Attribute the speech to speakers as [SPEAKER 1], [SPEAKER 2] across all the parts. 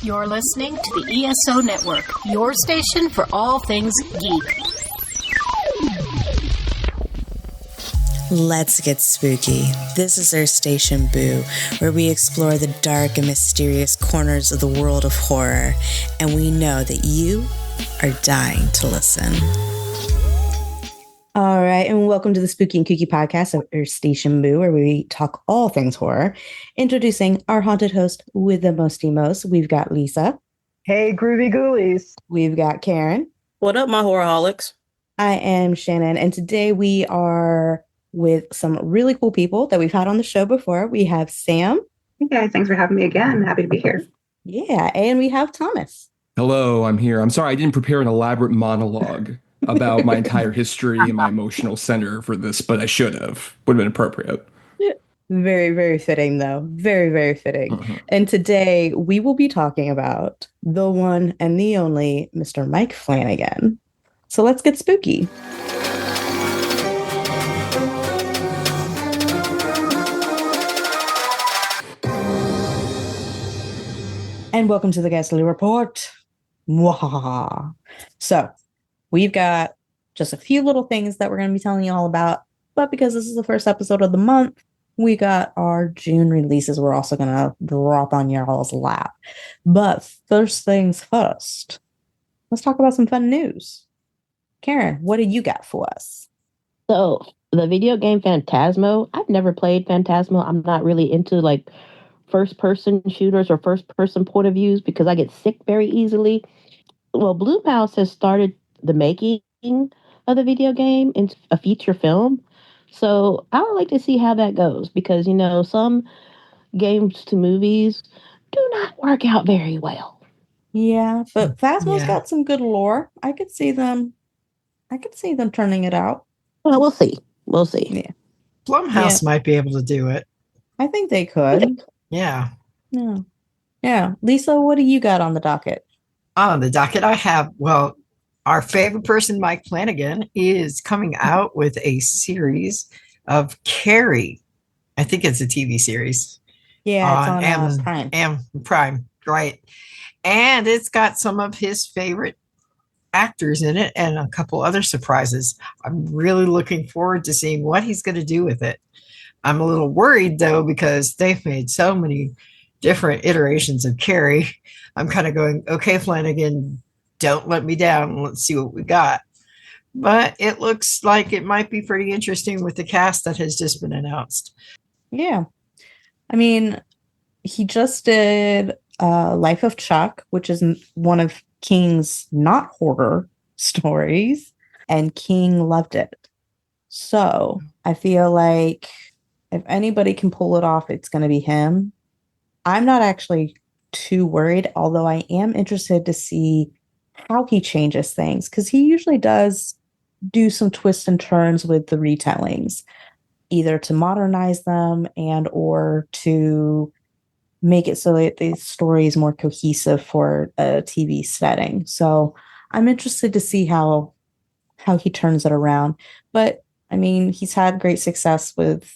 [SPEAKER 1] You're listening to the ESO Network, your station for all things geek.
[SPEAKER 2] Let's get spooky. This is our station, Boo, where we explore the dark and mysterious corners of the world of horror, and we know that you are dying to listen. All right, and welcome to the Spooky and Kooky podcast of our station, Boo, where we talk all things horror. Introducing our haunted host with the mosty most, we've got Lisa.
[SPEAKER 3] Hey, groovy ghoulies.
[SPEAKER 2] We've got Karen.
[SPEAKER 4] What up, my horrorholics?
[SPEAKER 2] I am Shannon, and today we are with some really cool people that we've had on the show before. We have Sam.
[SPEAKER 5] Hey guys, thanks for having me again. Happy to be here.
[SPEAKER 2] Yeah, and we have Thomas.
[SPEAKER 6] Hello, I'm here. I'm sorry I didn't prepare an elaborate monologue about my entire history and my emotional center for this, but I should have. Would have been appropriate.
[SPEAKER 2] Very, very fitting, though. Very, very fitting. And today we will be talking about the one and the only Mr. Mike Flanagan. So let's get spooky. And welcome to the Ghastly Report. Mwahaha. So we've got just a few little things that we're going to be telling you all about. But because this is the first episode of the month, we got our June releases we're also going to drop on y'all's lap. But first things first, let's talk about some fun news. Karen, what do you got for us?
[SPEAKER 4] So, the video game Phantasmo, I've never played Phantasmo. I'm not really into like first-person shooters or first-person point of views because I get sick very easily. Well, Blumhouse has started the making of the video game in a feature film. So I would like to see how that goes because, you know, some games to movies do not work out very well.
[SPEAKER 2] Yeah, but Phasmo's got some good lore. I could see them turning it out.
[SPEAKER 4] Well, we'll see. We'll see.
[SPEAKER 2] Yeah.
[SPEAKER 3] Blumhouse might be able to do it.
[SPEAKER 2] I think they could.
[SPEAKER 3] Yeah.
[SPEAKER 2] Yeah. Lisa, what do you got on the docket?
[SPEAKER 3] On the docket, I have, well, our favorite person, Mike Flanagan, is coming out with a series of Carrie. I think it's a TV series.
[SPEAKER 2] Yeah, it's on
[SPEAKER 3] Amazon
[SPEAKER 2] Prime.
[SPEAKER 3] Prime, right. And it's got some of his favorite actors in it and a couple other surprises. I'm really looking forward to seeing what he's going to do with it. I'm a little worried, though, because they've made so many different iterations of Carrie. I'm kind of going, okay, Flanagan, don't let me down. Let's see what we got. But it looks like it might be pretty interesting with the cast that has just been announced.
[SPEAKER 2] Yeah. I mean, he just did Life of Chuck, which is one of King's not horror stories, and King loved it. So I feel like if anybody can pull it off, it's going to be him. I'm not actually too worried, although I am interested to see how he changes things, because he usually does do some twists and turns with the retellings, either to modernize them and or to make it so that the story is more cohesive for a TV setting. So I'm interested to see how he turns it around. But I mean, he's had great success with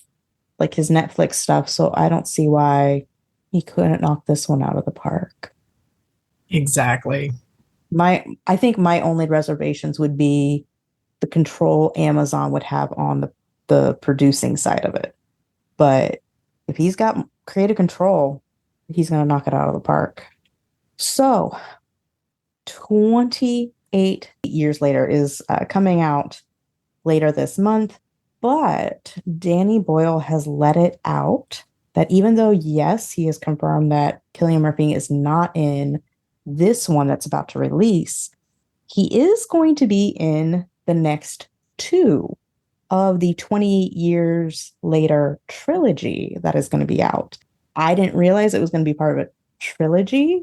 [SPEAKER 2] like his Netflix stuff, so I don't see why he couldn't knock this one out of the park.
[SPEAKER 3] Exactly.
[SPEAKER 2] I think my only reservations would be the control Amazon would have on the producing side of it. But if he's got creative control, he's going to knock it out of the park. So 28 years later is coming out later this month. But Danny Boyle has let it out that even though, yes, he has confirmed that Cillian Murphy is not in this one that's about to release, he is going to be in the next two of the 28 years later trilogy that is going to be out. I didn't realize it was going to be part of a trilogy.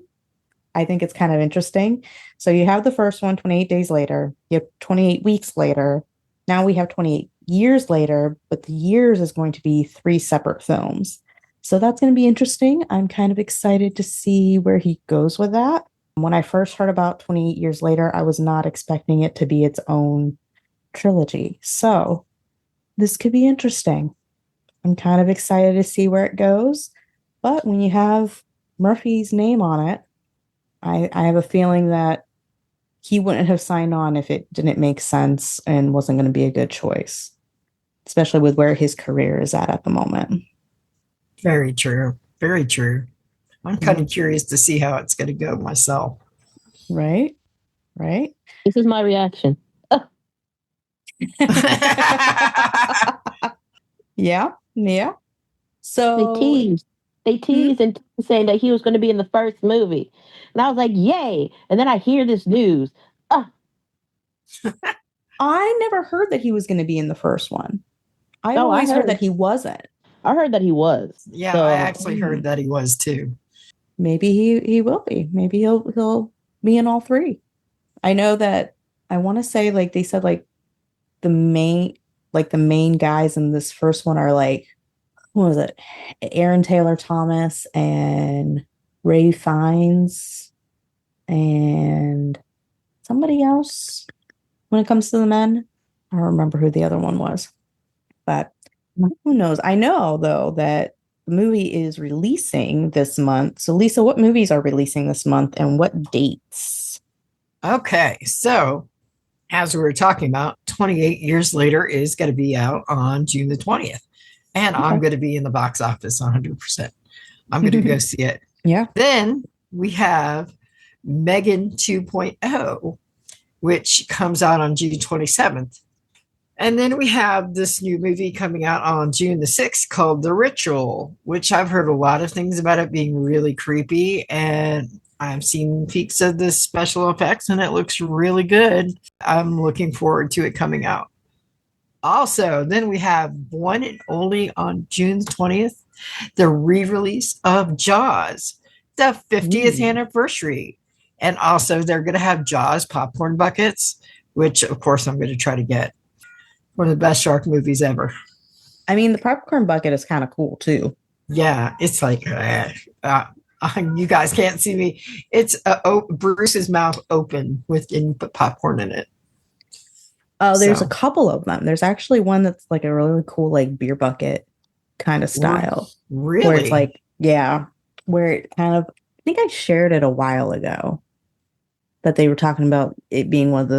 [SPEAKER 2] I think it's kind of interesting. So you have the first one, 28 days later. You have 28 weeks later. Now we have 28 years later, but the years is going to be 3 separate films. So that's going to be interesting. I'm kind of excited to see where he goes with that. When I first heard about 28 years later, I was not expecting it to be its own trilogy. So this could be interesting. I'm kind of excited to see where it goes. But when you have Murphy's name on it, I have a feeling that he wouldn't have signed on if it didn't make sense and wasn't going to be a good choice, especially with where his career is at the moment.
[SPEAKER 3] Very true. Very true. I'm kind of curious to see how it's going to go myself.
[SPEAKER 2] Right? Right?
[SPEAKER 4] This is my reaction.
[SPEAKER 2] Yeah. Yeah. So
[SPEAKER 4] They teased and saying that he was going to be in the first movie. And I was like, yay. And then I hear this news.
[SPEAKER 2] I never heard that he was going to be in the first one. I always heard that he wasn't.
[SPEAKER 4] I heard that he was.
[SPEAKER 3] Yeah,
[SPEAKER 4] So,
[SPEAKER 3] I actually heard that he was too.
[SPEAKER 2] Maybe he will be. Maybe he'll be in all three. I know that I want to say like they said like the main guys in this first one are like, what was it? Aaron Taylor Thomas and Ray Fiennes and somebody else when it comes to the men. I don't remember who the other one was. But who knows? I know though that the movie is releasing this month. So Lisa, what movies are releasing this month and what dates?
[SPEAKER 3] Okay, so as we were talking about, 28 Years Later is going to be out on June the 20th. And I'm going to be in the box office 100%. I'm going to go see it.
[SPEAKER 2] Yeah.
[SPEAKER 3] Then we have Megan 2.0, which comes out on June 27th. And then we have this new movie coming out on June the 6th called The Ritual, which I've heard a lot of things about it being really creepy. And I've seen peeks of the special effects and it looks really good. I'm looking forward to it coming out. Also, then we have one and only on June 20th, the re-release of Jaws, the 50th anniversary. And also they're going to have Jaws popcorn buckets, which of course I'm going to try to get. One of the best shark movies ever.
[SPEAKER 2] I mean, the popcorn bucket is kind of cool too.
[SPEAKER 3] Yeah, it's like, you guys can't see me. It's Bruce's mouth open and you put popcorn in it.
[SPEAKER 2] Oh, there's a couple of them. There's actually one that's like a really cool, like beer bucket kind of style.
[SPEAKER 3] Really?
[SPEAKER 2] Where it's like, yeah, where it kind of, I think I shared it a while ago that they were talking about it being one of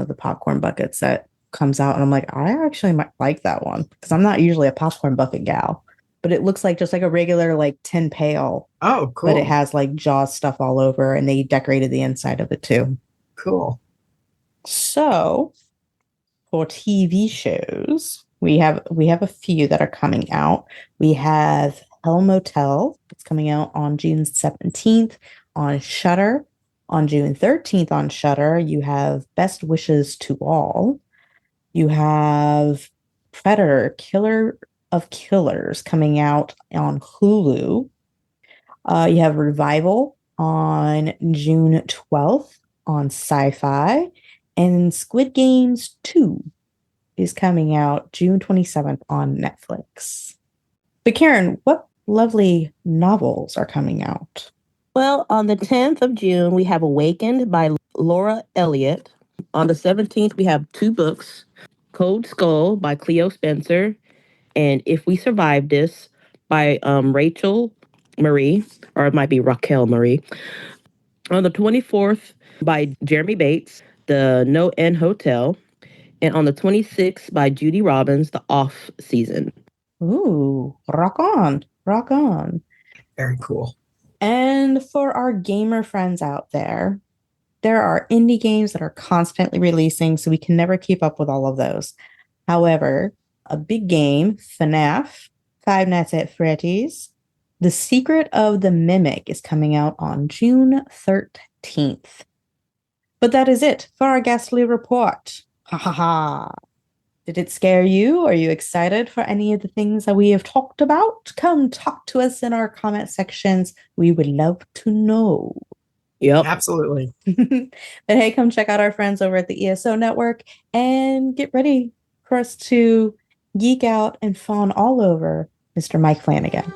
[SPEAKER 2] the popcorn buckets that comes out. And I'm like, I actually might like that one because I'm not usually a popcorn bucket gal, but it looks like just like a regular like tin pail.
[SPEAKER 3] Oh, cool.
[SPEAKER 2] But it has like Jaws stuff all over and they decorated the inside of it too.
[SPEAKER 3] Cool.
[SPEAKER 2] So for TV shows, we have a few that are coming out. We have Hell Motel. It's coming out on June 17th on Shudder. On June 13th on Shudder, you have Best Wishes to All. You have Predator, Killer of Killers coming out on Hulu. You have Revival on June 12th on Sci-Fi. And Squid Games 2 is coming out June 27th on Netflix. But Karen, what lovely novels are coming out?
[SPEAKER 4] Well, on the 10th of June, we have Awakened by Laura Elliott. On the 17th, we have two books, Cold Skull by Cleo Spencer and If We Survive This by Rachel Marie, or it might be Raquel Marie. On the 24th, by Jeremy Bates, The No End Hotel. And on the 26th, by Judy Robbins, The Off Season.
[SPEAKER 2] Ooh, rock on, rock on.
[SPEAKER 3] Very cool.
[SPEAKER 2] And for our gamer friends out there, there are indie games that are constantly releasing, so we can never keep up with all of those. However, a big game, FNAF, Five Nights at Freddy's, The Secret of the Mimic is coming out on June 13th. But that is it for our ghastly report. Ha ha ha. Did it scare you? Are you excited for any of the things that we have talked about? Come talk to us in our comment sections. We would love to know.
[SPEAKER 4] Yep.
[SPEAKER 3] Absolutely.
[SPEAKER 2] But hey, come check out our friends over at the ESO Network and get ready for us to geek out and fawn all over Mr. Mike Flanagan.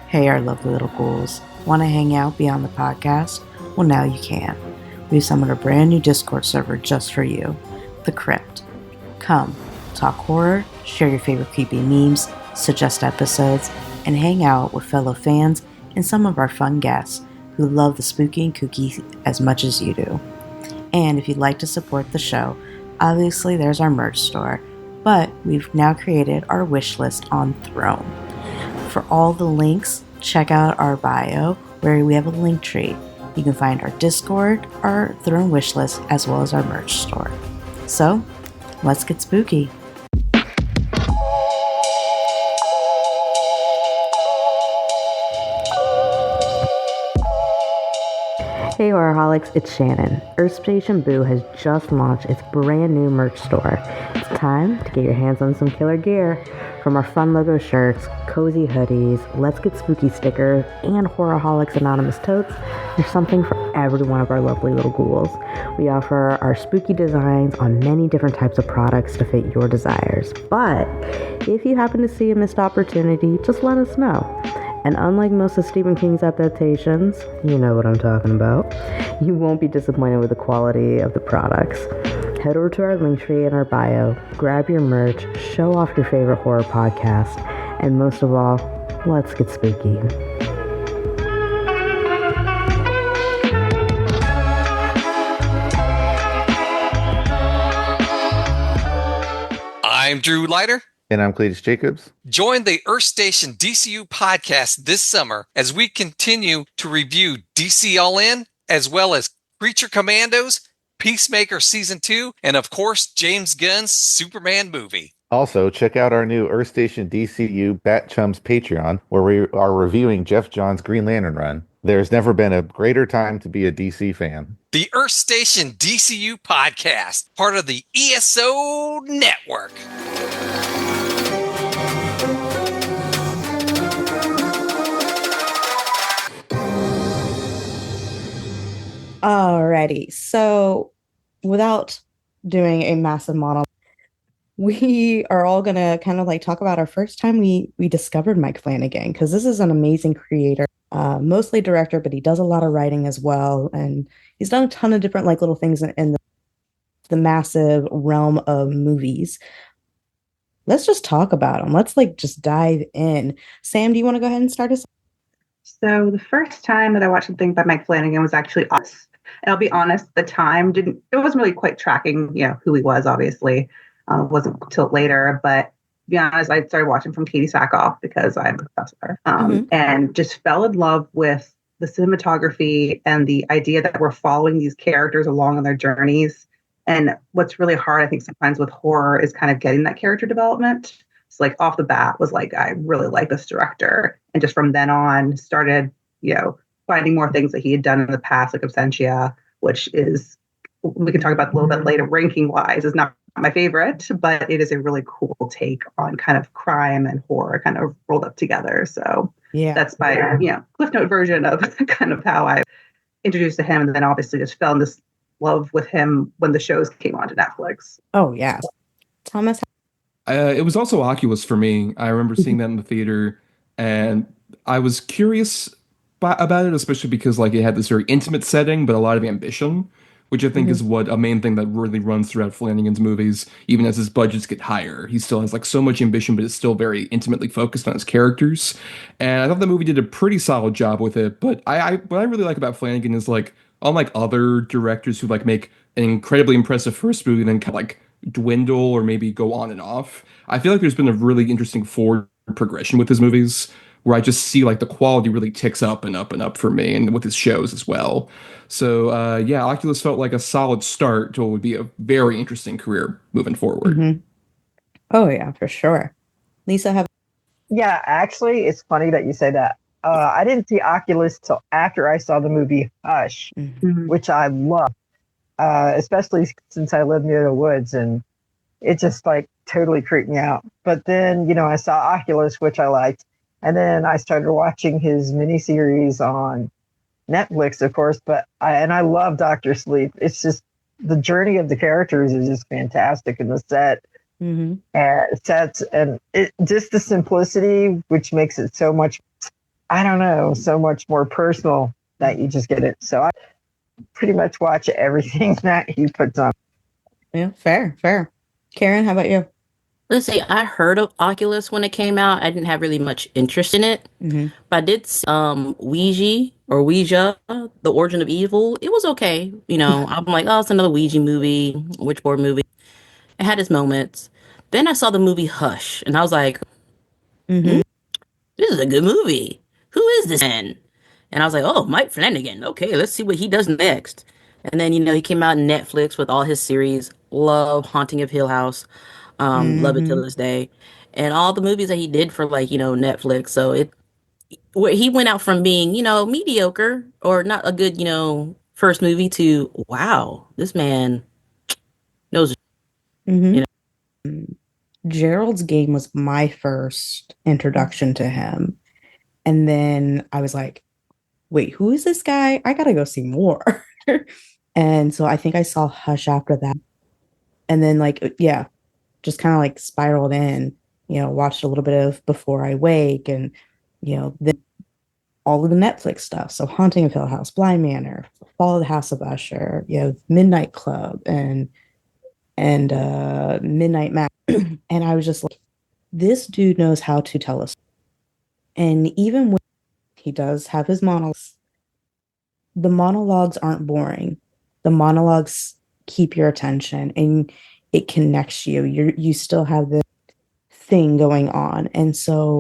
[SPEAKER 2] Hey, our lovely little ghouls. Want to hang out beyond the podcast? Well, now you can. We've summoned a brand new Discord server just for you, The Crypt. Come, talk horror, share your favorite creepy memes, suggest episodes, and hang out with fellow fans and some of our fun guests who love the spooky and kooky as much as you do. And if you'd like to support the show, obviously there's our merch store, but we've now created our wish list on Throne. For all the links, check out our bio where we have a link tree. You can find our Discord, our Throne wish list, as well as our merch store. So, let's get spooky. Hey Horrorholics, it's Shannon. Earth Station Boo has just launched its brand new merch store. It's time to get your hands on some killer gear. From our fun logo shirts, cozy hoodies, Let's Get Spooky stickers, and Horrorholics Anonymous totes, there's something for every one of our lovely little ghouls. We offer our spooky designs on many different types of products to fit your desires. But if you happen to see a missed opportunity, just let us know. And unlike most of Stephen King's adaptations, you know what I'm talking about, you won't be disappointed with the quality of the products. Head over to our link tree in our bio, grab your merch, show off your favorite horror podcast, and most of all, let's get spooky.
[SPEAKER 7] I'm Drew Leiter.
[SPEAKER 8] And I'm Cletus Jacobs.
[SPEAKER 7] Join the Earth Station DCU podcast this summer as we continue to review DC All In, as well as Creature Commandos, Peacemaker Season 2, and of course, James Gunn's Superman movie.
[SPEAKER 8] Also, check out our new Earth Station DCU Bat Chums Patreon, where we are reviewing Jeff Johns' Green Lantern run. There's never been a greater time to be a DC fan.
[SPEAKER 7] The Earth Station DCU podcast, part of the ESO Network.
[SPEAKER 2] Alrighty, so without doing a massive monologue, we are all gonna kind of like talk about our first time we discovered Mike Flanagan, because this is an amazing creator, mostly director, but he does a lot of writing as well, and he's done a ton of different like little things in the massive realm of movies. Let's just talk about him. Let's like just dive in. Sam, do you want to go ahead and start us?
[SPEAKER 5] So the first time that I watched something by Mike Flanagan was actually Us. And I'll be honest, the time it wasn't really quite tracking, who he was, obviously. It wasn't until later, but to be honest, I started watching from Katie Sackhoff because I'm obsessed with her. And just fell in love with the cinematography and the idea that we're following these characters along on their journeys. And what's really hard, I think, sometimes with horror is kind of getting that character development. So like off the bat was like, I really like this director. And just from then on started, finding more things that he had done in the past, like Absentia, which is, we can talk about a little bit later, ranking wise, is not my favorite, but it is a really cool take on kind of crime and horror kind of rolled up together. So yeah, that's my, Cliff Note version of kind of how I introduced to him. And then obviously just fell in this love with him when the shows came onto Netflix.
[SPEAKER 2] Oh yeah. Thomas?
[SPEAKER 6] It was also Oculus for me. I remember seeing that in the theater, and I was curious about it, especially because like it had this very intimate setting, but a lot of ambition, which I think is what a main thing that really runs throughout Flanagan's movies. Even as his budgets get higher, he still has like so much ambition, but it's still very intimately focused on his characters. And I thought the movie did a pretty solid job with it. But what I really like about Flanagan is like, unlike other directors who like make an incredibly impressive first movie and then kind of like dwindle or maybe go on and off, I feel like there's been a really interesting forward progression with his movies, where I just see like the quality really ticks up and up and up for me, and with his shows as well. So Oculus felt like a solid start to what would be a very interesting career moving forward.
[SPEAKER 2] Oh yeah, for sure. Lisa,
[SPEAKER 9] Yeah, actually, it's funny that you say that. I didn't see Oculus till after I saw the movie Hush, which I love, especially since I live near the woods, and it just like totally creeped me out. But then, I saw Oculus, which I liked. And then I started watching his miniseries on Netflix, of course, I love Dr. Sleep. It's just the journey of the characters is just fantastic in the set. Sets and just the simplicity, which makes it so much I don't know, so much more personal that you just get it. So I pretty much watch everything that he puts on.
[SPEAKER 2] Yeah, fair. Karen, how about you?
[SPEAKER 4] Let's see. I heard of Oculus when it came out. I didn't have really much interest in it, but I did see, Ouija, The Origin of Evil. It was okay. I'm like, oh, it's another Ouija movie, witchboard movie. It had its moments. Then I saw the movie Hush, and I was like,
[SPEAKER 2] Mm-hmm.
[SPEAKER 4] this is a good movie. Who is this man? And I was like, oh, Mike Flanagan. Okay, let's see what he does next. And then, he came out on Netflix with all his series. Love Haunting of Hill House. Love it till this day. And all the movies that he did for Netflix. So where he went out from being, mediocre or not a good, first movie to, wow, this man knows.
[SPEAKER 2] Mm-hmm.
[SPEAKER 4] You know.
[SPEAKER 2] Gerald's Game was my first introduction to him. And then I was like, wait, who is this guy? I gotta go see more. And so I think I saw Hush after that. And then just kind of spiraled in, watched a little bit of Before I Wake and, then all of the Netflix stuff. So Haunting of Hill House, Blind Manor, Fall of the House of Usher, Midnight Club and Midnight Mass. And I was just like, this dude knows how to tell us. And even when he does have his monologues, the monologues aren't boring. The monologues keep your attention and it connects you. You still have this thing going on. And so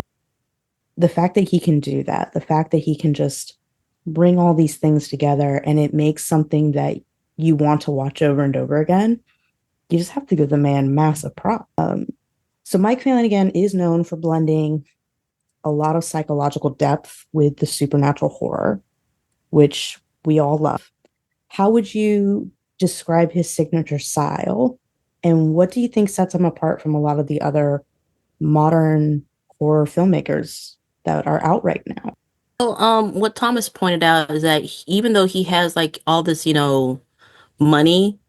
[SPEAKER 2] the fact that he can do that, the fact that he can just bring all these things together and it makes something that you want to watch over and over again, you just have to give the man massive props. So Mike Flanagan is known for blending a lot of psychological depth with the supernatural horror, which we all love. How would you describe his signature style? And what do you think sets him apart from a lot of the other modern horror filmmakers that are out right now?
[SPEAKER 4] Well, what Thomas pointed out is that even though he has all this, money,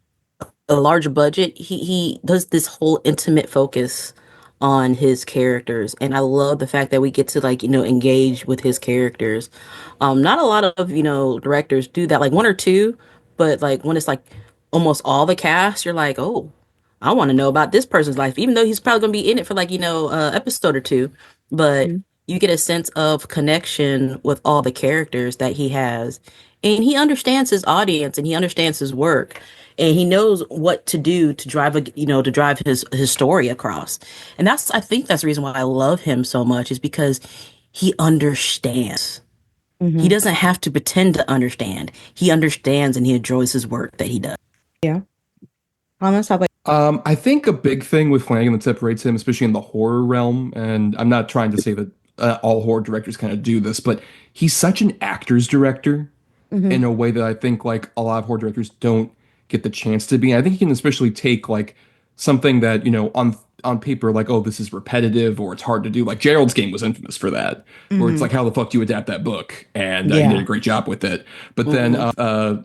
[SPEAKER 4] a large budget, he does this whole intimate focus on his characters, and I love the fact that we get to engage with his characters. Not a lot of directors do that, like one or two, but when it's almost all the cast, you're like, oh, I want to know about this person's life, even though he's probably gonna be in it for episode or two, but you get a sense of connection with all the characters that he has, and he understands his audience and he understands his work and he knows what to do to drive to drive his story across. And I think that's the reason why I love him so much, is because he understands. He doesn't have to pretend to understand. He understands and he enjoys his work that he does.
[SPEAKER 2] Yeah. Thomas, how about
[SPEAKER 6] I think a big thing with Flanagan that separates him, especially in the horror realm, and I'm not trying to say that all horror directors kind of do this, but he's such an actor's director in a way that I think a lot of horror directors don't get the chance to be. And I think he can especially take something that, on paper, oh, this is repetitive or it's hard to do. Like Gerald's Game was infamous for that, where it's how the fuck do you adapt that book? And he did a great job with it. But then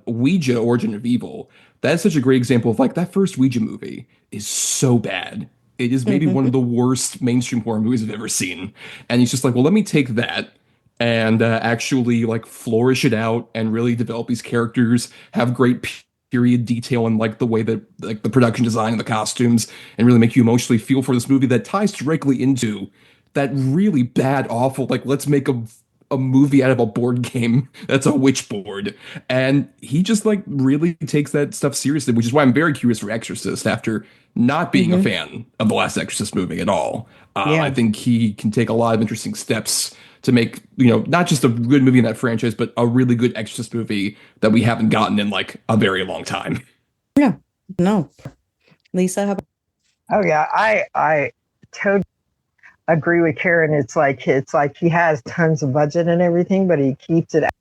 [SPEAKER 6] Ouija, Origin of Evil, that's such a great example of that first Ouija movie is so bad. It is maybe one of the worst mainstream horror movies I've ever seen. And he's just well, let me take that and actually flourish it out and really develop these characters, have great period detail and the way that the production design and the costumes, and really make you emotionally feel for this movie that ties directly into that really bad, awful, let's make a movie out of a board game that's a witch board. And he just really takes that stuff seriously, which is why I'm very curious for Exorcist after not being a fan of the last Exorcist movie at all. I think he can take a lot of interesting steps to make, not just a good movie in that franchise, but a really good Exorcist movie that we haven't gotten in a very long time.
[SPEAKER 2] Yeah. No. Lisa, how about
[SPEAKER 9] Oh yeah, I totally agree with Karen. It's like he has tons of budget and everything, but he keeps it as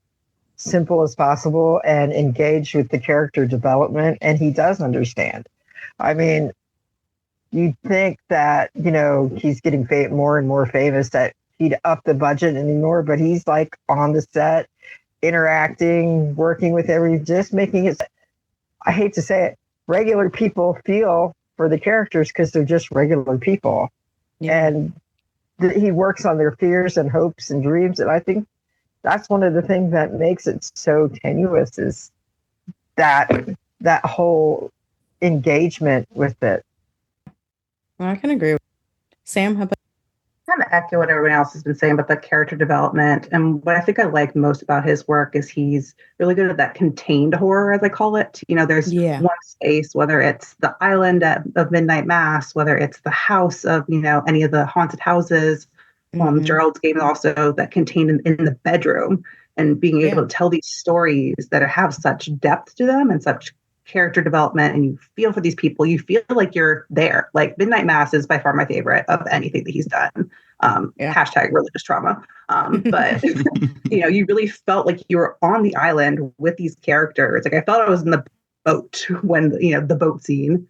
[SPEAKER 9] simple as possible and engaged with the character development, and he does understand. I mean, you'd think that, he's getting more and more famous, that he'd up the budget anymore, but he's on the set, interacting, working with just making it, I hate to say it, regular people feel for the characters because they're just regular people. Yeah. And he works on their fears and hopes and dreams. And I think that's one of the things that makes it so tenuous is that whole engagement with it.
[SPEAKER 2] I can agree with Sam. How about
[SPEAKER 5] Kind of echo what everyone else has been saying about the character development. And what I think I like most about his work is he's really good at that contained horror, as I call it. There's one space, whether it's the island of Midnight Mass, whether it's the house of, any of the haunted houses. Gerald's game is also that contained in the bedroom, and being able to tell these stories that have such depth to them and such character development, and you feel for these people. You feel like you're there. Like Midnight Mass is by far my favorite of anything that he's done. Hashtag religious trauma. But you really felt like you were on the island with these characters. Like I felt I was in the boat when the boat scene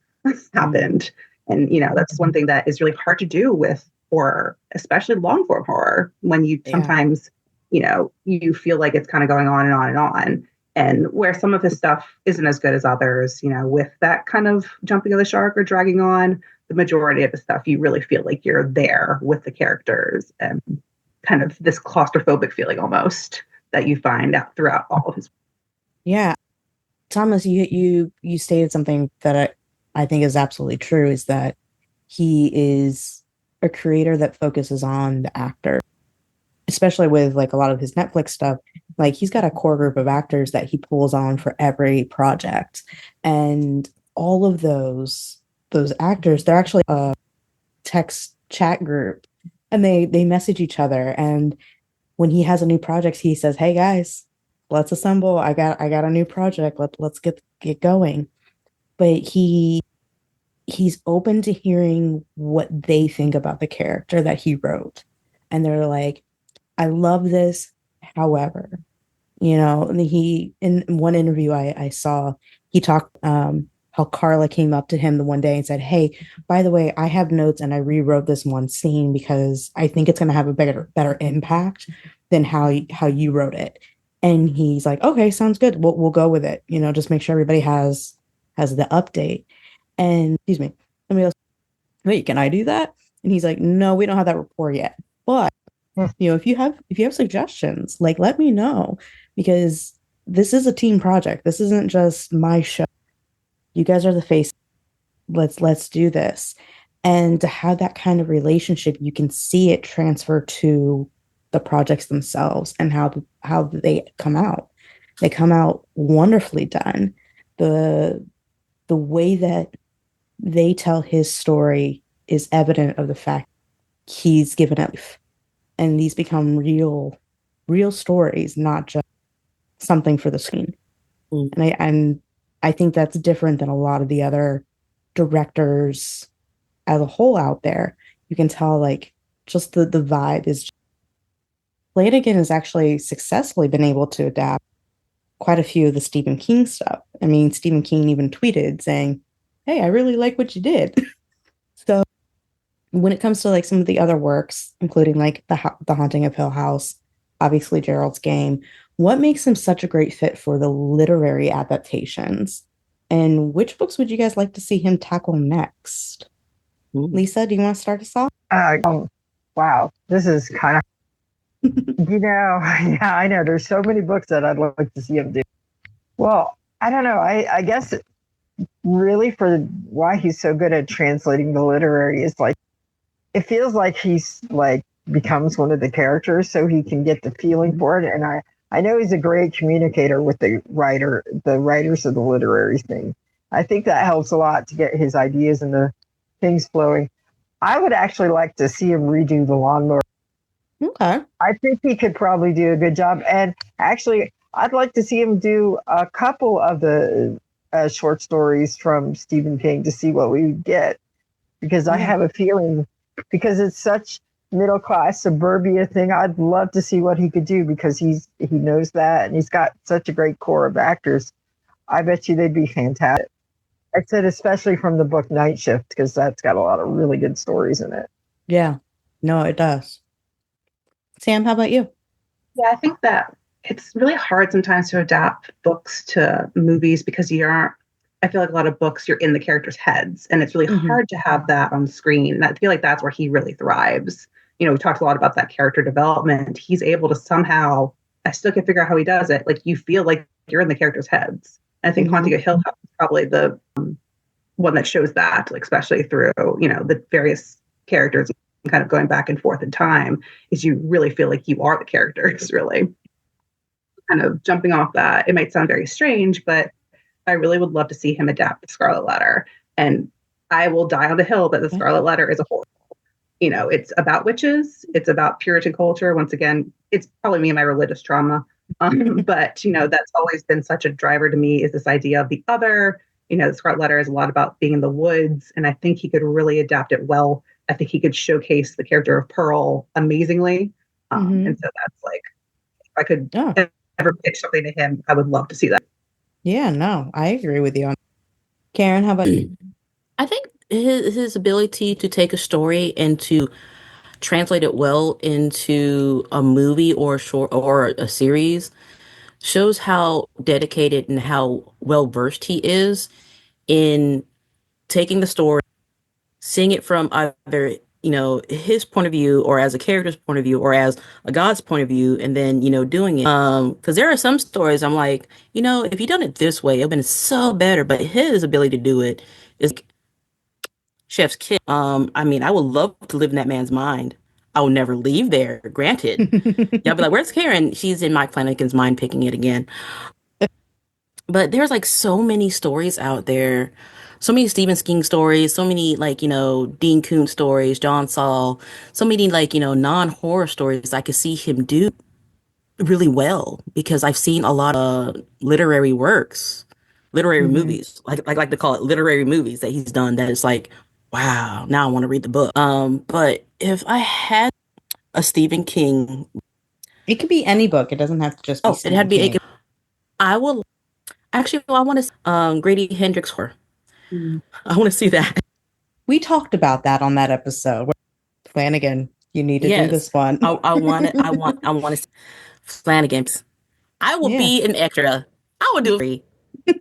[SPEAKER 5] happened. And that's one thing that is really hard to do with horror, especially long form horror, when you sometimes you feel like it's kind of going on and on and on. And where some of his stuff isn't as good as others, with that kind of jumping of the shark or dragging on, the majority of the stuff, you really feel like you're there with the characters and kind of this claustrophobic feeling almost that you find out throughout all of his.
[SPEAKER 2] Yeah. Thomas, you stated something that I think is absolutely true, is that he is a creator that focuses on the actor, especially with like a lot of his Netflix stuff. Like he's got a core group of actors that he pulls on for every project. And all of those actors, they're actually a text chat group, and they message each other. And when he has a new project, he says, "Hey guys, let's assemble. I got a new project. Let's get going." But he's open to hearing what they think about the character that he wrote. And they're like, "I love this. However," and he, in one interview I saw, he talked how Carla came up to him the one day and said, "Hey, by the way, I have notes and I rewrote this one scene because I think it's going to have a better impact than how you wrote it." And he's like, "Okay, sounds good. We'll go with it. Just make sure everybody has the update." And excuse me, somebody else, "Wait, can I do that?" And he's like, "No, we don't have that rapport yet. But if you have suggestions, like let me know, because this is a team project. This isn't just my show. You guys are the face. Let's do this." And to have that kind of relationship, you can see it transfer to the projects themselves and how they come out. They come out wonderfully done. The way that they tell his story is evident of the fact he's given it life. And these become real stories, not just something for the screen. And I think that's different than a lot of the other directors as a whole out there. You can tell like just the vibe is. Flanagan has actually successfully been able to adapt quite a few of the Stephen King stuff. I mean, Stephen King even tweeted saying, "Hey, I really like what you did." So when it comes to like some of the other works, including like the Haunting of Hill House, obviously Gerald's Game, what makes him such a great fit for the literary adaptations? And which books would you guys like to see him tackle next? Lisa, do you want to start us off?
[SPEAKER 9] Wow, this is kind of, yeah, I know. There's so many books that I'd like to see him do. Well, I don't know. I guess really for why he's so good at translating the literary is like, it feels like he's like becomes one of the characters, so he can get the feeling for it. And I know he's a great communicator with the writers of the literary thing. I think that helps a lot to get his ideas and the things flowing. I would actually like to see him redo The Lawnmower.
[SPEAKER 2] Okay.
[SPEAKER 9] I think he could probably do a good job. And actually, I'd like to see him do a couple of the short stories from Stephen King to see what we get. Because I have a feeling, because it's such middle-class suburbia thing, I'd love to see what he could do, because he knows that, and he's got such a great core of actors. I bet you they'd be fantastic. I said especially from the book Night Shift, because that's got a lot of really good stories in it.
[SPEAKER 2] Yeah. No, it does. Sam, how about you?
[SPEAKER 5] Yeah, I think that it's really hard sometimes to adapt books to movies because I feel like a lot of books, you're in the characters' heads, and it's really hard to have that on screen. And I feel like that's where he really thrives. We talked a lot about that character development. He's able to somehow I still can't figure out how he does it. Like, you feel like you're in the characters' heads. And I think Haunting of Hill House is probably the one that shows that, like, especially through, the various characters and kind of going back and forth in time, is you really feel like you are the characters, really. Kind of jumping off that, it might sound very strange, but I really would love to see him adapt the Scarlet Letter. And I will die on the hill that the Scarlet Letter is a horror. It's about witches. It's about Puritan culture. Once again, it's probably me and my religious trauma. But, that's always been such a driver to me, is this idea of the other. The Scarlet Letter is a lot about being in the woods. And I think he could really adapt it well. I think he could showcase the character of Pearl amazingly. And so that's like, if I could ever pitch something to him, I would love to see that.
[SPEAKER 2] Yeah, no, I agree with you on Karen. How about you?
[SPEAKER 4] I think his ability to take a story and to translate it well into a movie or a short or a series shows how dedicated and how well versed he is in taking the story, seeing it from either his point of view, or as a character's point of view, or as a god's point of view, and then doing it. Because there are some stories I'm like, if you done it this way, it'd been so better. But his ability to do it is chef's kiss. I mean, I would love to live in that man's mind. I will never leave there, granted. Y'all be like, where's Karen? She's in Mike Flanagan's mind, picking it again. But there's like so many stories out there, so many Stephen King stories, so many like, Dean Koontz stories, John Saul, so many like, non-horror stories I could see him do really well, because I've seen a lot of literary works, literary movies, like to call it literary movies that he's done, that is like, wow, now I want to read the book. But if I had a Stephen King,
[SPEAKER 2] it could be any book. It doesn't have to just be Stephen
[SPEAKER 4] it had to be
[SPEAKER 2] King.
[SPEAKER 4] I will actually, I want to Grady Hendrix horror. I want to see that.
[SPEAKER 2] We talked about that on that episode. Flanagan, you need to do this one.
[SPEAKER 4] I want to Flanagan. I will be an extra. I will do it.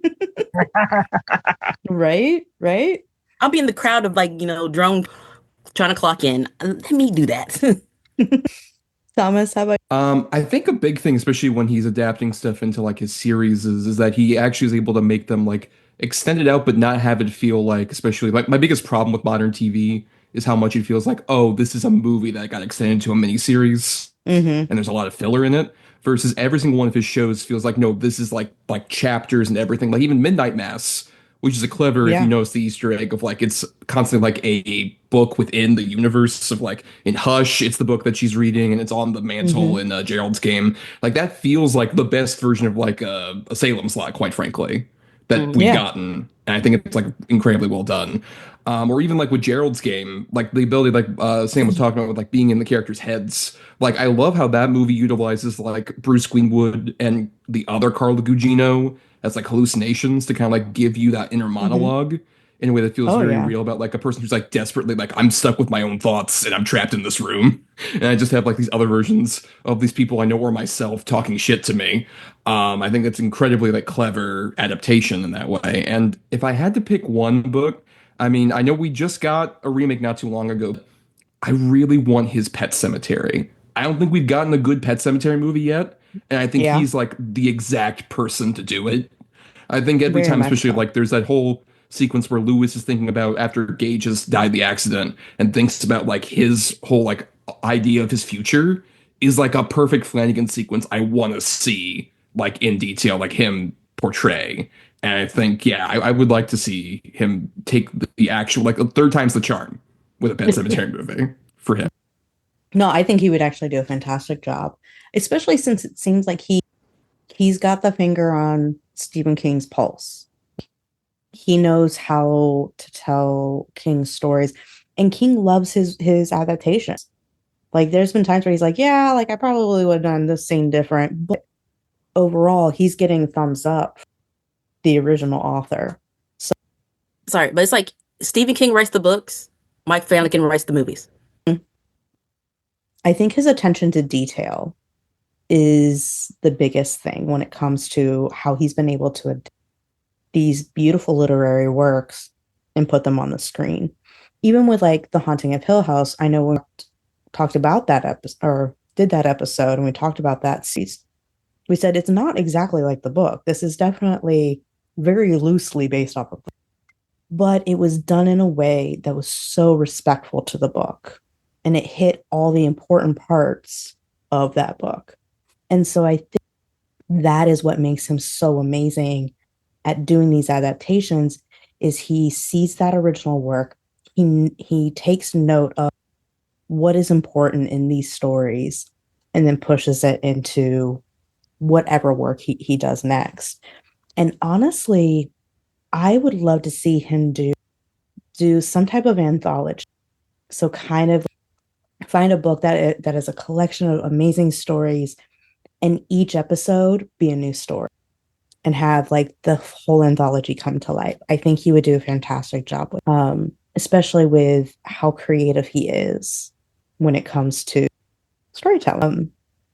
[SPEAKER 2] Right.
[SPEAKER 4] I'll be in the crowd of like, drone trying to clock in. Let me do that.
[SPEAKER 2] Thomas, how about
[SPEAKER 6] I think a big thing, especially when he's adapting stuff into like his series, is that he actually is able to make them like extended out, but not have it feel like, especially like my biggest problem with modern TV is how much it feels like, oh, this is a movie that got extended to a miniseries, and there's a lot of filler in it. Versus every single one of his shows feels like, no, this is like chapters and everything. Like even Midnight Mass, which is a clever, if you notice the Easter egg of like, it's constantly like a book within the universe of like, in Hush, it's the book that she's reading and it's on the mantle in Gerald's game. Like that feels like the best version of like a Salem's Lot, quite frankly, that we've gotten. And I think it's like incredibly well done. Or even like with Gerald's game, like the ability, like Sam was talking about, with like being in the characters' heads. Like I love how that movie utilizes like Bruce Greenwood and the other Carla Gugino as like hallucinations to kind of like give you that inner monologue in a way that feels very real, about like a person who's like desperately like, I'm stuck with my own thoughts and I'm trapped in this room. And I just have like these other versions of these people I know or myself talking shit to me. I think that's incredibly like clever adaptation in that way. And if I had to pick one book, I mean, I know we just got a remake not too long ago. I really want his Pet Sematary. I don't think we've gotten a good Pet Sematary movie yet. And I think he's like the exact person to do it. I think every time, especially like there's that whole sequence where Lewis is thinking about after Gage has died the accident and thinks about like his whole like idea of his future is like a perfect Flanagan sequence I want to see like in detail, like him portray. And I think, I would like to see him take the actual, like, a third time's the charm with a Pet Sematary movie for him.
[SPEAKER 2] No, I think he would actually do a fantastic job, especially since it seems like he's got the finger on Stephen King's pulse. He knows how to tell King's stories, and King loves his adaptations. Like, there's been times where he's like, yeah, like, I probably would have done this scene different, but overall, he's getting thumbs up. The original author.
[SPEAKER 4] Sorry, but it's like Stephen King writes the books, Mike Flanagan writes the movies.
[SPEAKER 2] I think his attention to detail is the biggest thing when it comes to how he's been able to adapt these beautiful literary works and put them on the screen. Even with like The Haunting of Hill House, I know we talked about that episode, or did that episode, and we talked about that season. we said it's not exactly like the book. This is definitely very loosely based off of the book. But it was done in a way that was so respectful to the book. And it hit all the important parts of that book. And so I think that is what makes him so amazing at doing these adaptations is he sees that original work. He takes note of what is important in these stories and then pushes it into whatever work he does next. And honestly, I would love to see him do some type of anthology. So kind of find a book that is a collection of amazing stories, and each episode be a new story, and have like the whole anthology come to life. I think he would do a fantastic job with, especially with how creative he is when it comes to storytelling.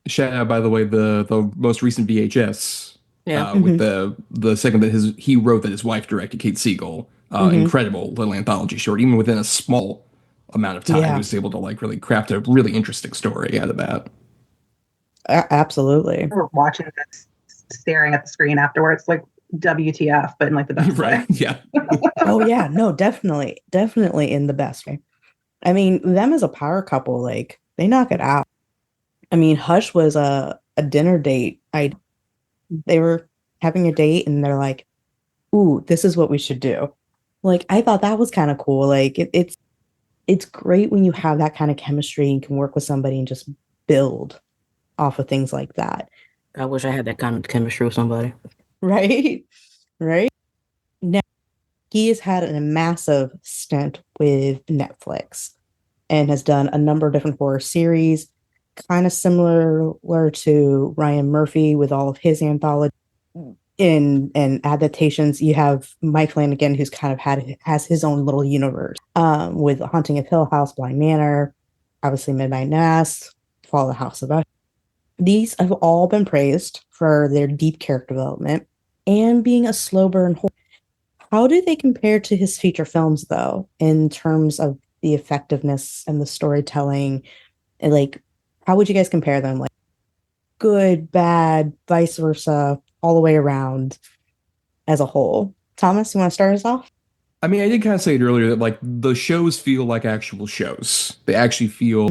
[SPEAKER 6] Shout out, by the way, the most recent VHS. With the segment that he wrote that his wife directed, Kate Siegel. Incredible little anthology short. Even within a small amount of time, he was able to like really craft a really interesting story out of that.
[SPEAKER 2] Absolutely.
[SPEAKER 5] We're watching this, staring at the screen afterwards, like WTF, but in like the best way.
[SPEAKER 6] Yeah.
[SPEAKER 2] Oh yeah, no, definitely in the best way. I mean, them as a power couple, like they knock it out. I mean, Hush was a dinner date. They were having a date and they're like, ooh, this is what we should do. Like, I thought that was kind of cool. Like, it's great when you have that kind of chemistry and can work with somebody and just build off of things like that.
[SPEAKER 10] I wish I had that kind of chemistry with somebody.
[SPEAKER 2] Right? Now, he has had a massive stint with Netflix and has done a number of different horror series, kind of similar to Ryan Murphy with all of his anthology and adaptations. You have Mike Flanagan, who's kind of has his own little universe with Haunting of Hill House, Blind Manor, obviously Midnight Mass, Fall of the House of Usher. These have all been praised for their deep character development and being a slow burn horror. How do they compare to his feature films, though, in terms of the effectiveness and the storytelling? And like, how would you guys compare them? Like, good, bad, vice versa, all the way around as a whole? Thomas, you want to start us off?
[SPEAKER 6] I mean, I did kind of say it earlier that like the shows feel like actual shows. They actually feel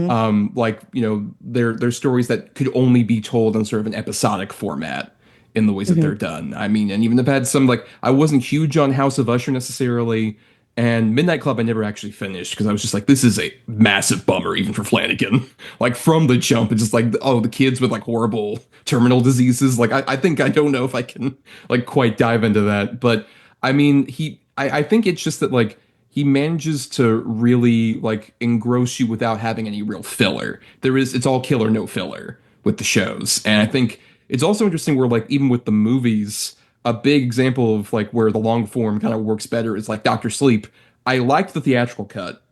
[SPEAKER 6] like, you know, they're stories that could only be told in sort of an episodic format in the ways that they're done. I mean, and even I've had some, like, I wasn't huge on House of Usher necessarily, and Midnight Club I never actually finished because I was just like, this is a massive bummer even for Flanagan. Like from the jump, it's just like, oh, the kids with like horrible terminal diseases. Like I think I don't know if I can like quite dive into that. But I mean, I think it's just that like he manages to really like engross you without having any real filler. It's all killer, no filler with the shows. And I think it's also interesting where like even with the movies, a big example of like where the long form kind of works better is like Dr. Sleep. I liked the theatrical cut,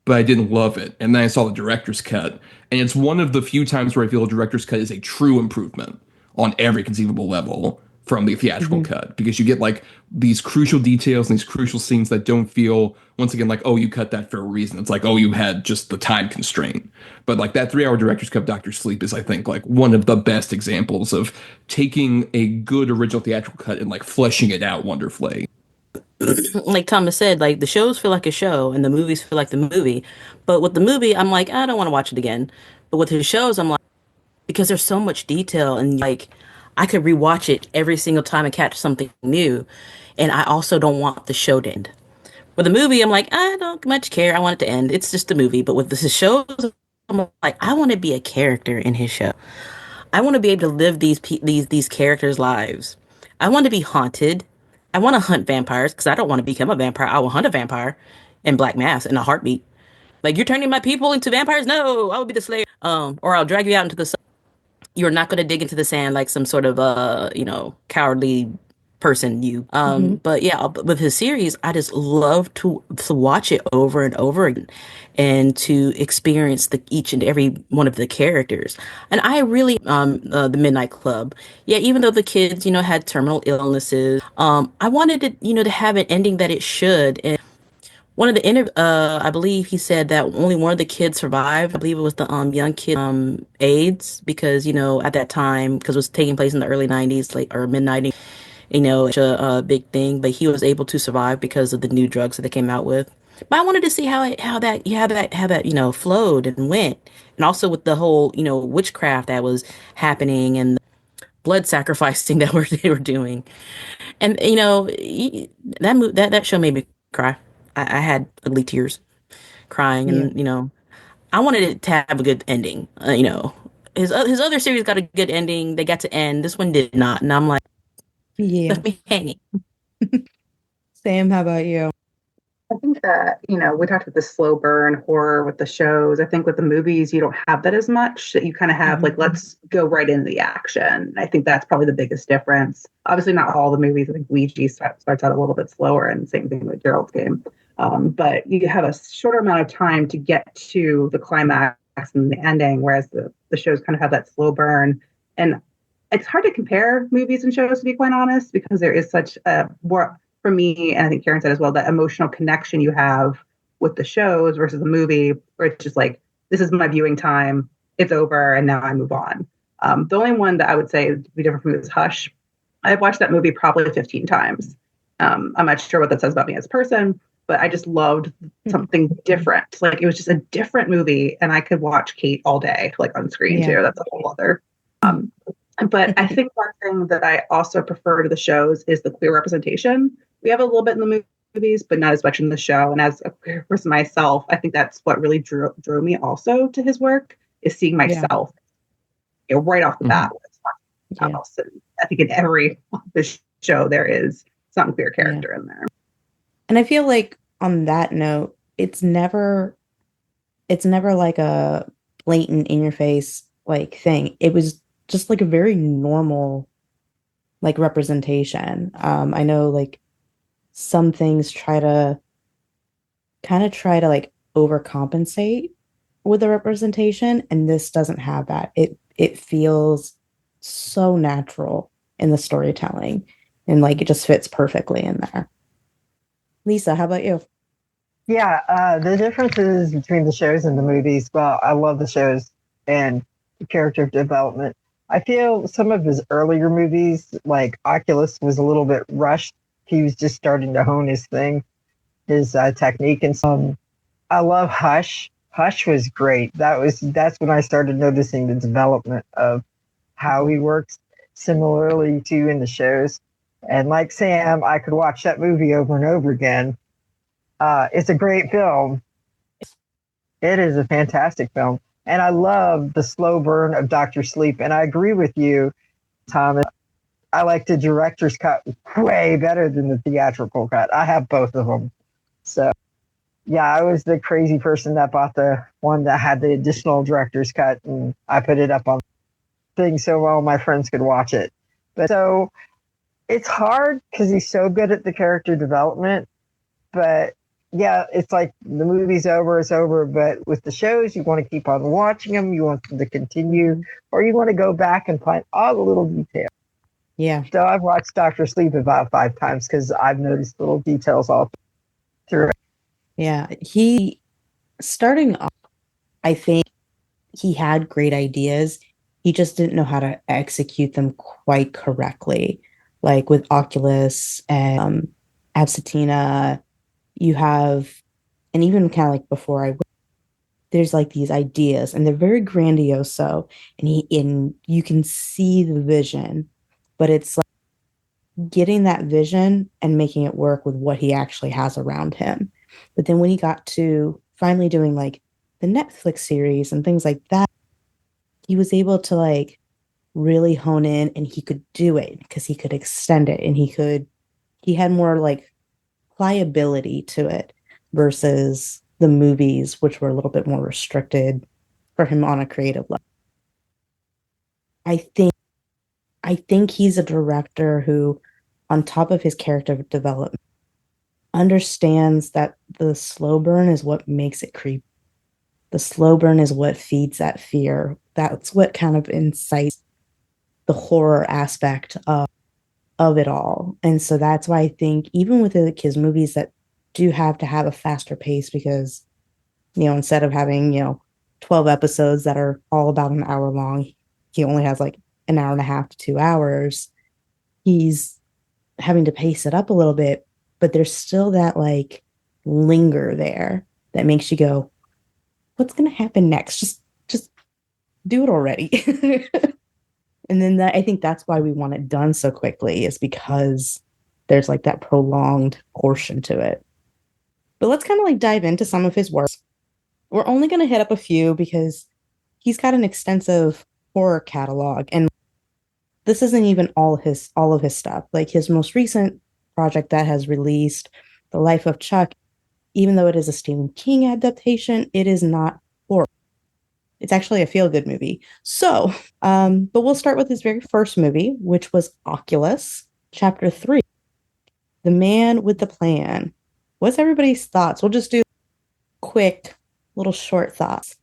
[SPEAKER 6] but I didn't love it. And then I saw the director's cut. And it's one of the few times where I feel a director's cut is a true improvement on every conceivable level from the theatrical cut, because you get like these crucial details and these crucial scenes that don't feel, once again, like, oh, you cut that for a reason. It's like, oh, you had just the time constraint. But like that 3-hour director's cut, Dr. Sleep, is I think like one of the best examples of taking a good original theatrical cut and like fleshing it out wonderfully.
[SPEAKER 10] Like Thomas said, like the shows feel like a show and the movies feel like the movie. But with the movie, I'm like, I don't want to watch it again. But with the shows, I'm like, because there's so much detail and like I could rewatch it every single time and catch something new. And I also don't want the show to end. With the movie, I'm like, I don't much care. I want it to end. It's just a movie. But with the shows, I'm like, I want to be a character in his show. I want to be able to live these characters' lives. I want to be haunted. I want to hunt vampires because I don't want to become a vampire. I will hunt a vampire in Black Mass in a heartbeat. Like, you're turning my people into vampires? No, I will be the slayer. Or I'll drag you out into the sun. You're not going to dig into the sand like some sort of cowardly person. But yeah, with his series, I just love to watch it over and over again and to experience each and every one of the characters. And I really the Midnight Club, yeah, even though the kids had terminal illnesses, I wanted it to have an ending that it should. And one of the I believe he said that only one of the kids survived. I believe it was the young kid AIDS, because at that time, because it was taking place in the early 90s, like, or mid 90s, it's a big thing, but he was able to survive because of the new drugs that they came out with. But I wanted to see how that flowed and went, and also with the whole witchcraft that was happening and the blood sacrificing they were doing. And that show made me cry. I had ugly tears crying,
[SPEAKER 2] Yeah.
[SPEAKER 10] and I wanted it to have a good ending. His other series got a good ending. They got to end. This one did not, and I'm like,
[SPEAKER 2] Yeah.
[SPEAKER 10] left me hanging.
[SPEAKER 2] Sam, how about you?
[SPEAKER 5] I think that, we talked about the slow burn horror with the shows. I think with the movies, you don't have that as much, that you kind of have like, let's go right into the action. I think that's probably the biggest difference. Obviously, not all the movies. I think Ouija starts out a little bit slower, and same thing with Gerald's game. But you have a shorter amount of time to get to the climax and the ending, whereas the shows kind of have that slow burn. And it's hard to compare movies and shows, to be quite honest, because there is such a more, for me, and I think Karen said as well, that emotional connection you have with the shows versus the movie, where it's just like, this is my viewing time, it's over, and now I move on. The only one that I would say would be different from it is Hush. I've watched that movie probably 15 times. I'm not sure what that says about me as a person, but I just loved something different. Like, it was just a different movie, and I could watch Kate all day, like on screen too. That's a whole other. But I think one thing that I also prefer to the shows is the queer representation. We have a little bit in the movies, but not as much in the show. And as a queer person myself, I think that's what really drew me also to his work, is seeing myself right off the bat. And I think in every show there is some queer character in there.
[SPEAKER 2] And I feel like on that note, it's never like a blatant in your face like thing. It was just like a very normal like representation. I know like some things try to like overcompensate with the representation, and this doesn't have that. It feels so natural in the storytelling, and like it just fits perfectly in there. Lisa, how about you?
[SPEAKER 9] Yeah, the differences between the shows and the movies. Well, I love the shows and the character development. I feel some of his earlier movies, like Oculus, was a little bit rushed. He was just starting to hone his his technique. And I love Hush. Hush was great. That's when I started noticing the development of how he works, similarly to in the shows. And like Sam, I could watch that movie over and over again. It's a great film. It is a fantastic film. And I love the slow burn of Dr. Sleep. And I agree with you, Thomas. I like the director's cut way better than the theatrical cut. I have both of them. So, yeah, I was the crazy person that bought the one that had the additional director's cut. And I put it up on things so all my friends could watch it. But so it's hard because he's so good at the character development. But yeah, it's like the movie's over, it's over. But with the shows, you want to keep on watching them. You want them to continue, or you want to go back and find all the little details.
[SPEAKER 2] Yeah.
[SPEAKER 9] So I've watched Dr. Sleep about 5 times because I've noticed little details all through.
[SPEAKER 2] Yeah. Starting off, I think he had great ideas. He just didn't know how to execute them quite correctly. Like with Oculus and Absentina, you have, and even kind of like before there's like these ideas, and they're very grandiose. So, and you can see the vision, but it's like getting that vision and making it work with what he actually has around him. But then when he got to finally doing like the Netflix series and things like that, he was able to like really hone in, and he could do it because he could extend it, and he had more like pliability to it versus the movies, which were a little bit more restricted for him on a creative level. I think he's a director who, on top of his character development, understands that the slow burn is what makes it creepy. The slow burn is what feeds that fear. That's what kind of incites the horror aspect of it all. And so that's why I think even with his movies that do have to have a faster pace because, instead of having, 12 episodes that are all about an hour long, he only has like an hour and a half to 2 hours. He's having to pace it up a little bit, but there's still that like linger there that makes you go, what's going to happen next? Just do it already. And then I think that's why we want it done so quickly, is because there's like that prolonged portion to it. But let's kind of like dive into some of his works. We're only going to hit up a few because he's got an extensive horror catalog, and this isn't even all of his stuff. Like his most recent project that has released, The Life of Chuck, even though it is a Stephen King adaptation, it is not horror. It's actually a feel-good movie. So, but we'll start with his very first movie, which was Oculus, Chapter 3, The Man with the Plan. What's everybody's thoughts? We'll just do quick, little short thoughts.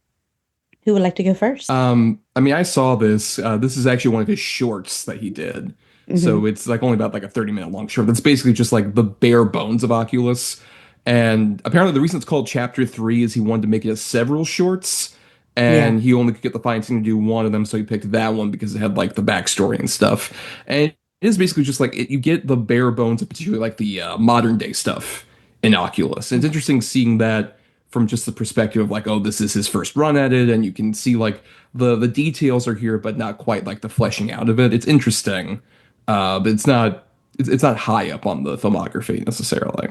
[SPEAKER 2] Who would like to go first?
[SPEAKER 6] I saw this. This is actually one of his shorts that he did.
[SPEAKER 2] Mm-hmm.
[SPEAKER 6] So it's like only about like a 30-minute long short. That's basically just like the bare bones of Oculus. And apparently the reason it's called Chapter 3 is he wanted to make it as several shorts. And he only could get the financing to do one of them, so he picked that one because it had like the backstory and stuff. And it is basically just like you get the bare bones of particularly like the modern day stuff in Oculus. And it's interesting seeing that from just the perspective of like, oh, this is his first run at it, and you can see like the details are here, but not quite like the fleshing out of it. It's interesting, but it's not high up on the filmography necessarily.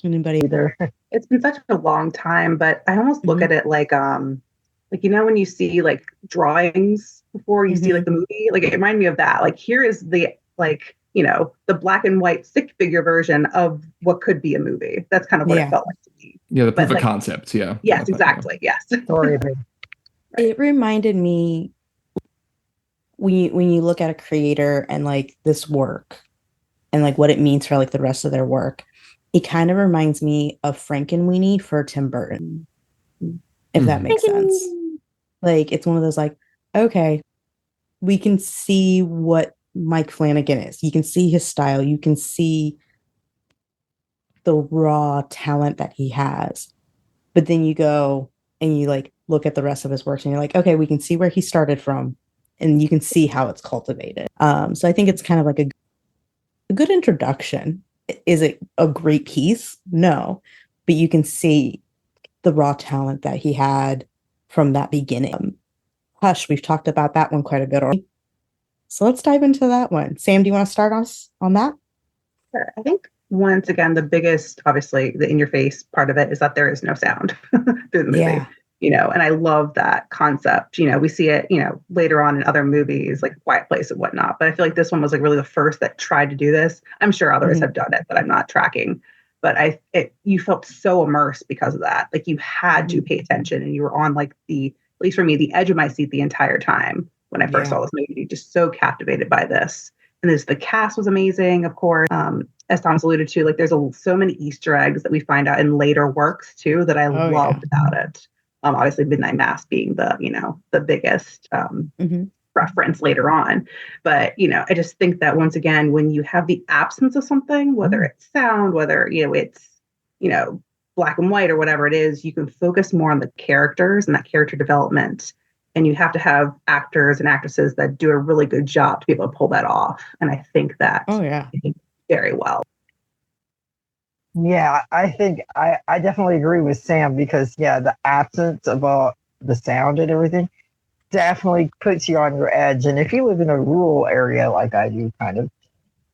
[SPEAKER 2] Anybody
[SPEAKER 5] either? It's been such a long time, but I almost look at it like when you see like drawings before you see like the movie, like it reminded me of that. Like here is the the black and white stick figure version of what could be a movie. That's kind of what it felt like to me.
[SPEAKER 6] Yeah, the proof of concept. Yeah.
[SPEAKER 5] Yes, exactly. Yes.
[SPEAKER 2] It reminded me when you look at a creator and like this work and like what it means for like the rest of their work. It kind of reminds me of Frankenweenie for Tim Burton, if that makes sense. Like, it's one of those like, okay, we can see what Mike Flanagan is. You can see his style. You can see the raw talent that he has. But then you go and you like look at the rest of his works and you're like, okay, we can see where he started from and you can see how it's cultivated. So I think it's kind of like a good introduction. Is it a great piece? No, but you can see the raw talent that he had from that beginning. Hush, we've talked about that one quite a bit already. So let's dive into that one. Sam, do you want to start us on that?
[SPEAKER 5] Sure. I think once again, the biggest, obviously, the in-your-face part of it is that there is no sound through the movie. Yeah. And I love that concept. We see it, later on in other movies like Quiet Place and whatnot. But I feel like this one was like really the first that tried to do this. I'm sure others have done it, but I'm not tracking. But you felt so immersed because of that. Like you had to pay attention, and you were on like at least for me, the edge of my seat the entire time when I first saw this movie. Just so captivated by this. And the cast was amazing, of course. As Thomas alluded to, like there's so many Easter eggs that we find out in later works too that I loved about it. Obviously Midnight Mass being the biggest reference later on. But, I just think that once again, when you have the absence of something, whether it's sound, whether, it's, black and white or whatever it is, you can focus more on the characters and that character development. And you have to have actors and actresses that do a really good job to be able to pull that off. And I think that very well.
[SPEAKER 9] Yeah, I think I definitely agree with Sam because, the absence of all the sound and everything definitely puts you on your edge. And if you live in a rural area like I do, kind of,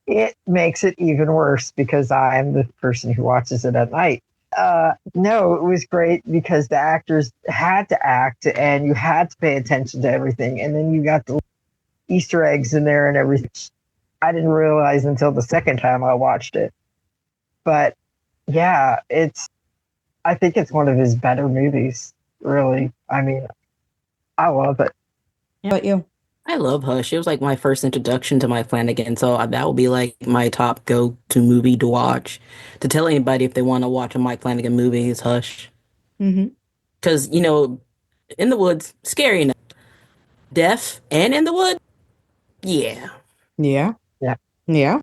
[SPEAKER 9] it makes it even worse because I'm the person who watches it at night. No, it was great because the actors had to act and you had to pay attention to everything. And then you got the Easter eggs in there and everything. I didn't realize until the second time I watched it. But yeah, I think it's one of his better movies, really. I mean, I love it.
[SPEAKER 2] How about you?
[SPEAKER 10] I love Hush. It was like my first introduction to Mike Flanagan, so that would be like my top go-to movie to watch. To tell anybody if they want to watch a Mike Flanagan movie is Hush. Because, In the Woods, scary enough. Deaf and In the Wood, yeah.
[SPEAKER 2] Yeah.
[SPEAKER 9] Yeah.
[SPEAKER 2] Yeah.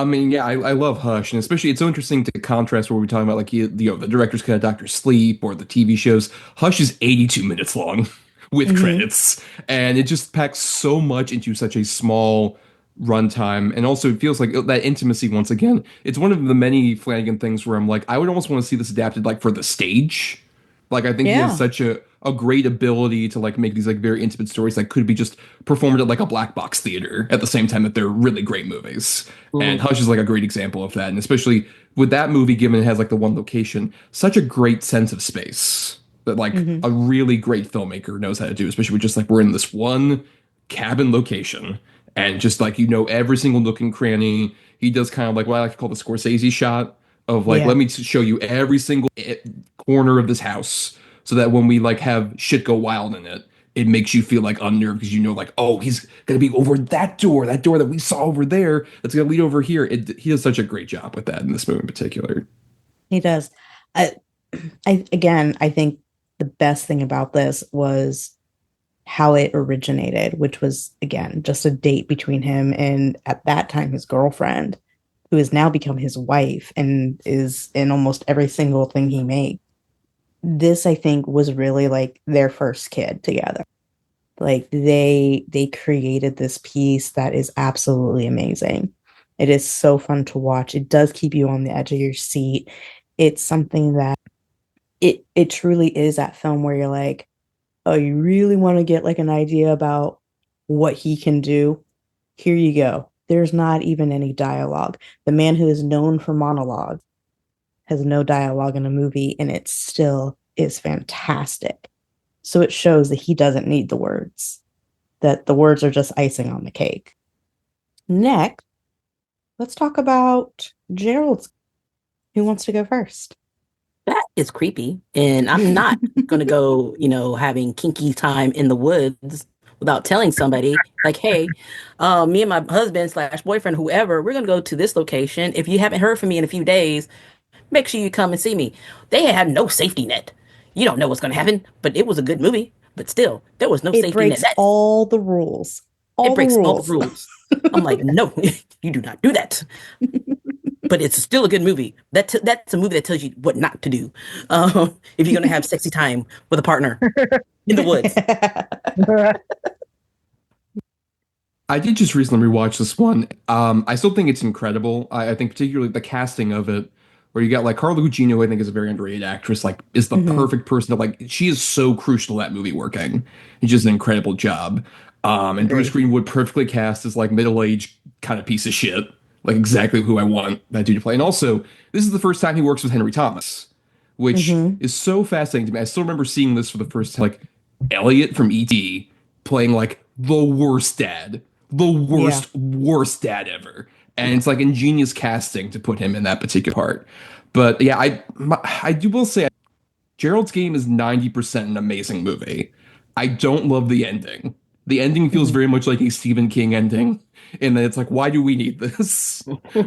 [SPEAKER 6] I mean, yeah, I love Hush, and especially it's so interesting to contrast where we're talking about like the director's cut of Doctor Sleep or the TV shows. Hush is 82 minutes long with credits, and it just packs so much into such a small runtime, and also it feels like that intimacy once again. It's one of the many Flanagan things where I'm like, I would almost want to see this adapted like for the stage. Like I think he has
[SPEAKER 2] Yeah.
[SPEAKER 6] such a great ability to like make these like very intimate stories that could be just performed at like a black box theater at the same time that they're really great movies. And Hush is like a great example of that. And especially with that movie, given it has like the one location, such a great sense of space that like a really great filmmaker knows how to do, especially with just like we're in this one cabin location and just like every single nook and cranny. He does kind of like what I like to call the Scorsese shot of like,
[SPEAKER 2] Yeah.
[SPEAKER 6] let me show you every single corner of this house so that when we like have shit go wild in it, it makes you feel like unnerved because like, oh, he's gonna be over that door that we saw over there that's gonna lead over here. He does such a great job with that in this movie in particular.
[SPEAKER 2] He does. I think the best thing about this was how it originated, which was again just a date between him and at that time his girlfriend, who has now become his wife and is in almost every single thing he made. This, I think, was really like their first kid together. Like they created this piece that is absolutely amazing. It is so fun to watch. It does keep you on the edge of your seat. It's something that it truly is that film where you're like, oh, you really want to get like an idea about what he can do? Here you go. There's not even any dialogue. The man who is known for monologue has no dialogue in a movie, and it still is fantastic. So it shows that he doesn't need the words, that the words are just icing on the cake. Next, let's talk about Gerald's. Who wants to go first?
[SPEAKER 10] That is creepy. And I'm not going to go, having kinky time in the woods without telling somebody, like, hey, me and my husband / boyfriend, whoever, we're going to go to this location. If you haven't heard from me in a few days, make sure you come and see me. They had no safety net. You don't know what's going to happen, but it was a good movie. But still, there was no
[SPEAKER 2] It
[SPEAKER 10] safety
[SPEAKER 2] breaks
[SPEAKER 10] net.
[SPEAKER 2] all the rules.
[SPEAKER 10] It breaks all the rules. I'm like, no, you do not do that. But it's still a good movie. That's a movie that tells you what not to do if you're going to have sexy time with a partner in the woods.
[SPEAKER 6] I did just recently rewatch this one. I still think it's incredible. I think particularly the casting of it, where you got like Carla Gugino, I think is a very underrated actress, like is the perfect person to like, she is so crucial to that movie working. It's just an incredible job. And Bruce Greenwood perfectly cast as like middle-aged kind of piece of shit. Like exactly who I want that dude to play. And also, this is the first time he works with Henry Thomas, which is so fascinating to me. I still remember seeing this for the first time, like Elliot from E.T. playing like the worst dad, worst dad ever. And it's like ingenious casting to put him in that particular part. But yeah, I will say Gerald's Game is 90% an amazing movie. I don't love the ending. The ending feels very much like a Stephen King ending. And then it's like, why do we need this?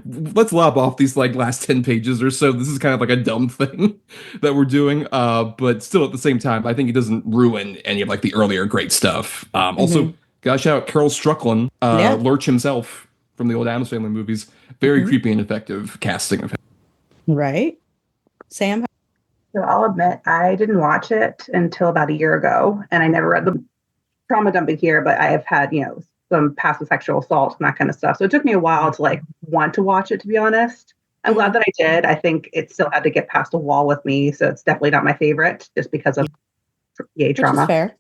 [SPEAKER 6] Let's lob off these like last 10 pages or so. This is kind of like a dumb thing that we're doing. But still at the same time, I think it doesn't ruin any of like the earlier great stuff. Also, gotta shout out Carol Struckland, Lurch himself from the old Addams Family movies. Very creepy and effective casting of him.
[SPEAKER 2] Right? Sam?
[SPEAKER 5] So I'll admit, I didn't watch it until about a year ago, and I never read the trauma dumping here, but I have had, some passive sexual assault and that kind of stuff. So it took me a while to like want to watch it, to be honest. I'm glad that I did. I think it still had to get past a wall with me. So it's definitely not my favorite just because of gay trauma.
[SPEAKER 2] Fair.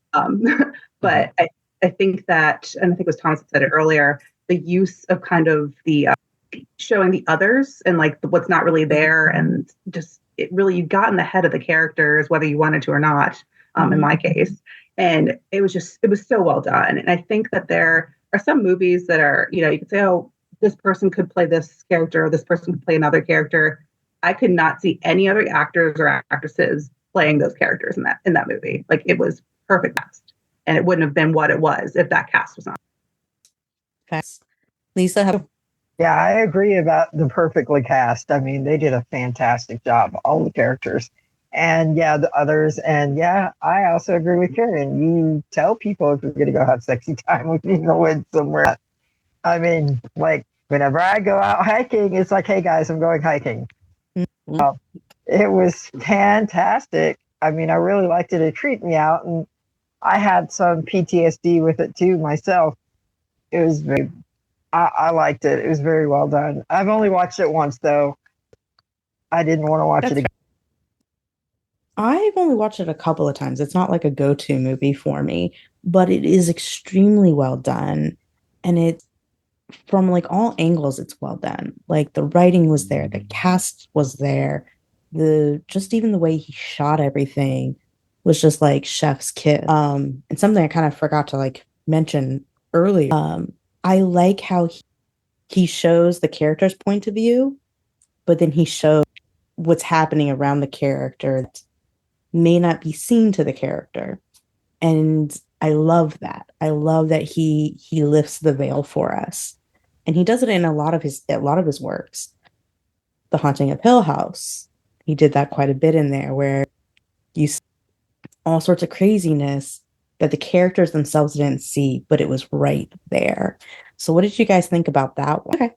[SPEAKER 5] But I think that, and I think it was Thomas that said it earlier, the use of kind of the showing the others and like what's not really there. And just it really, you got in the head of the characters, whether you wanted to or not, in my case. And it was so well done. And I think that there are some movies that are, you could say, oh, this person could play this character, or this person could play another character. I could not see any other actors or actresses playing those characters in that movie. Like it was perfect cast. And it wouldn't have been what it was if that cast was not.
[SPEAKER 2] Facts. Lisa,
[SPEAKER 9] Yeah, I agree about the perfectly cast. I mean, they did a fantastic job, all the characters. And yeah, the others. And yeah, I also agree with Karen. You tell people if you're going to go have sexy time with me in the woods somewhere. I mean, like, Whenever I go out hiking, it's like, hey guys, I'm going hiking.
[SPEAKER 2] Mhm.
[SPEAKER 9] It was fantastic. I mean, I really liked it. It treated me out, and I had some PTSD with it too myself. It was very, I liked it. It was very well done. I've only watched it once though. I didn't want to watch it
[SPEAKER 2] That's
[SPEAKER 9] again.
[SPEAKER 2] I've only watched it a couple of times. It's not like a go-to movie for me, but it is extremely well done. And it's from like all angles, it's well done. Like the writing was there, the cast was there, the just even the way he shot everything was just like chef's kiss. And something I kind of forgot to like mention earlier. I like how he shows the character's point of view, but then he shows what's happening around the character that may not be seen to the character. And I love that. I love that he lifts the veil for us. And he does it in a lot of his works. The Haunting of Hill House. He did that quite a bit in there where you see all sorts of craziness that the characters themselves didn't see, but it was right there. So what did you guys think about that one? Okay.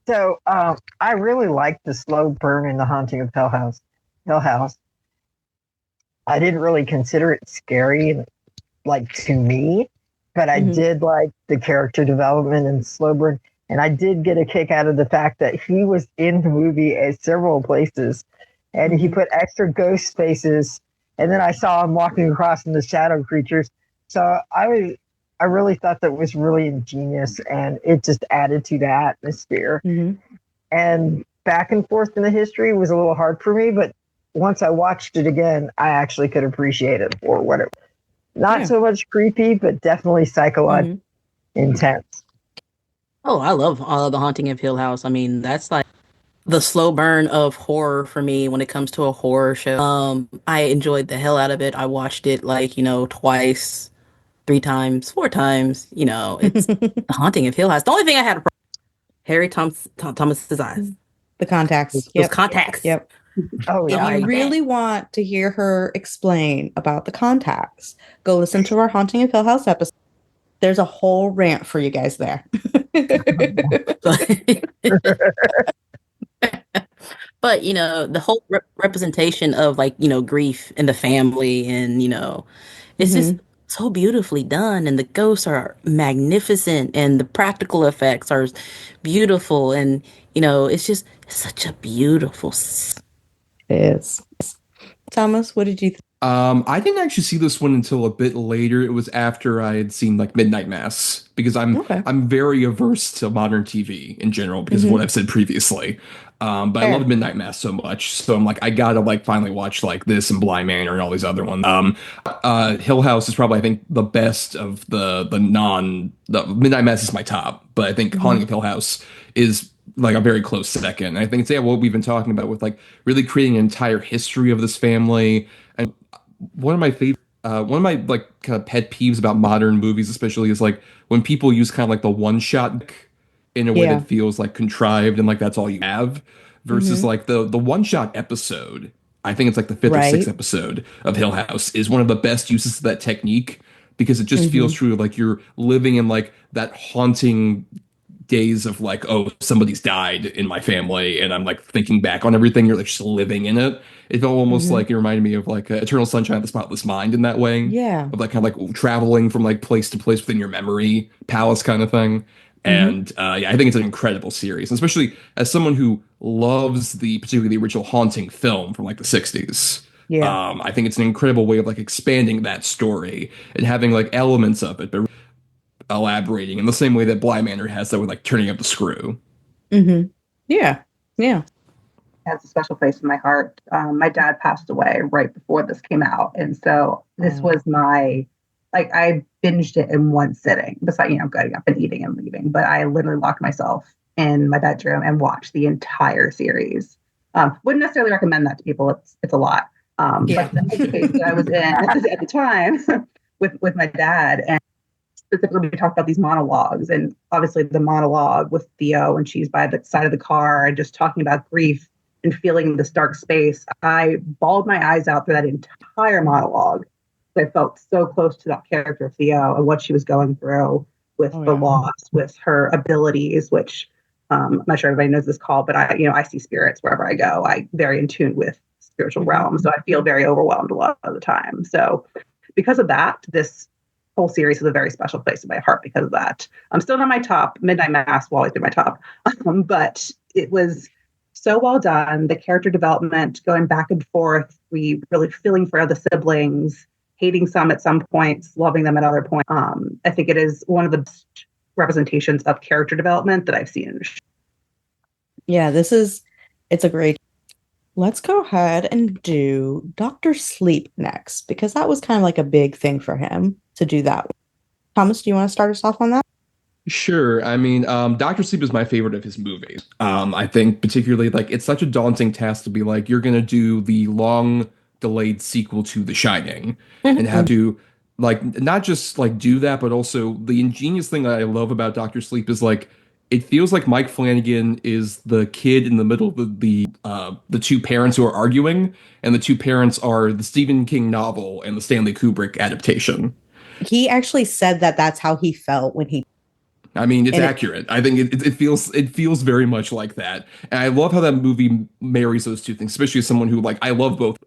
[SPEAKER 9] So I really liked the slow burn in The Haunting of Hill House. Hill House. I didn't really consider it scary, like to me, but I did like the character development and slow burn. And I did get a kick out of the fact that he was in the movie at several places, and he put extra ghost faces. And then I saw him walking across in the shadow creatures. So I really thought that was really ingenious, and it just added to the atmosphere. And back and forth in the history was a little hard for me, but once I watched it again, I actually could appreciate it for what it was. Not so much creepy, but definitely psychological intense.
[SPEAKER 10] Oh, I love The Haunting of Hill House. I mean, that's like the slow burn of horror for me when it comes to a horror show. I enjoyed the hell out of it. I watched it like, twice, 3 times, 4 times. It's The Haunting of Hill House. The only thing I had a problem Harry Thomas's eyes.
[SPEAKER 2] The contacts.
[SPEAKER 10] Those contacts.
[SPEAKER 2] Yep.
[SPEAKER 9] Oh,
[SPEAKER 2] If
[SPEAKER 9] yeah.
[SPEAKER 2] you really want to hear her explain about the contacts, go listen to our Haunting of Hill House episode. There's a whole rant for you guys there.
[SPEAKER 10] But, the whole representation of like, grief in the family and, it's just so beautifully done. And the ghosts are magnificent and the practical effects are beautiful. And, it's just such a beautiful.
[SPEAKER 2] It is. Thomas, what did you think?
[SPEAKER 6] I didn't actually see this one until a bit later. It was after I had seen like Midnight Mass because I'm very averse to modern TV in general because of what I've said previously. But I love Midnight Mass so much, so I'm like I gotta like finally watch like this and Bly Manor and all these other ones. Hill House is probably I think the best of the Midnight Mass is my top, but I think Haunting of Hill House is like a very close second. And I think it's what we've been talking about with like really creating an entire history of this family. And one of my like kind of pet peeves about modern movies, especially, is like when people use kind of like the one shot in a way that feels like contrived and like that's all you have, versus like the one shot episode. I think it's like the fifth or sixth episode of Hill House is one of the best uses of that technique because it just feels true. Like you're living in like that haunting days of like, oh, somebody's died in my family, and I'm like thinking back on everything. You're like just living in it. It felt almost like it reminded me of like Eternal Sunshine of the Spotless Mind in that way.
[SPEAKER 2] Yeah.
[SPEAKER 6] Of like kind of like traveling from like place to place within your memory palace kind of thing. And yeah, I think it's an incredible series, especially as someone who loves particularly the original Haunting film from like the 60s.
[SPEAKER 2] Yeah.
[SPEAKER 6] I think it's an incredible way of like expanding that story and having like elements of it, but elaborating in the same way that Bly Manor has that with like turning up the screw.
[SPEAKER 2] Yeah. Yeah.
[SPEAKER 5] Has a special place in my heart. My dad passed away right before this came out. And so this was I binged it in one sitting, besides, getting up and eating and leaving. But I literally locked myself in my bedroom and watched the entire series. Wouldn't necessarily recommend that to people. It's a lot. But the case that I was in at the time with my dad, and specifically we talked about these monologues, and obviously the monologue with Theo when she's by the side of the car and just talking about grief and feeling this dark space. I bawled my eyes out through that entire monologue. I felt so close to that character Theo and what she was going through with the loss, with her abilities, which I'm not sure everybody knows this call, but I see spirits wherever I go. I'm very in tune with spiritual realms, so I feel very overwhelmed a lot of the time. So because of that, this whole series is a very special place in my heart because of that. I'm still not my top. Midnight Mass will always be my top, but it was so well done. The character development, going back and forth, we really feeling for the siblings, hating some at some points, loving them at other points. I think it is one of the best representations of character development that I've seen.
[SPEAKER 2] Yeah, it's a great. Let's go ahead and do Dr. Sleep next, because that was kind of like a big thing for him to do that. Thomas, do you want to start us off on that?
[SPEAKER 6] Sure. I mean, Doctor Sleep is my favorite of his movies. I think particularly like it's such a daunting task to be like, you're gonna do the long delayed sequel to The Shining and have to like not just like do that, but also the ingenious thing that I love about Doctor Sleep is like it feels like Mike Flanagan is the kid in the middle of the two parents who are arguing, and the two parents are the Stephen King novel and the Stanley Kubrick adaptation.
[SPEAKER 2] He actually said that that's how he felt when he.
[SPEAKER 6] I mean, it's accurate. I think it feels very much like that. And I love how that movie marries those two things, especially as someone who like I love both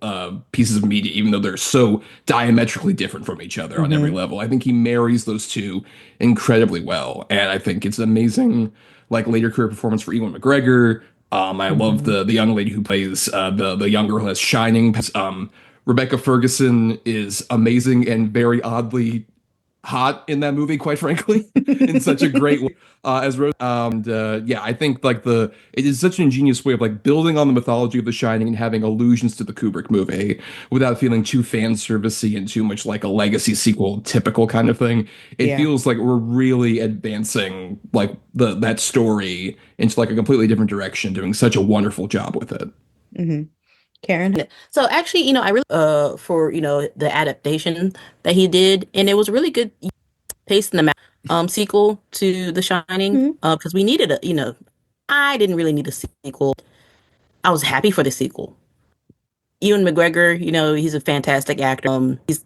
[SPEAKER 6] pieces of media, even though they're so diametrically different from each other on every level. I think he marries those two incredibly well. And I think it's an amazing like later career performance for Ewan McGregor. I love the young lady who plays the young girl who has Shining. Rebecca Ferguson is amazing and very oddly hot in that movie, quite frankly, in such a great way as Rose. Yeah, I think like it is such an ingenious way of like building on the mythology of The Shining and having allusions to the Kubrick movie without feeling too fan servicey and too much like a legacy sequel typical kind of thing. It feels like we're really advancing like that story into like a completely different direction, doing such a wonderful job with it.
[SPEAKER 2] Karen?
[SPEAKER 10] So actually, I really for the adaptation that he did, and it was really good pace in the sequel to The Shining because we needed I didn't really need a sequel. I was happy for the sequel. Ewan McGregor, he's a fantastic actor. He's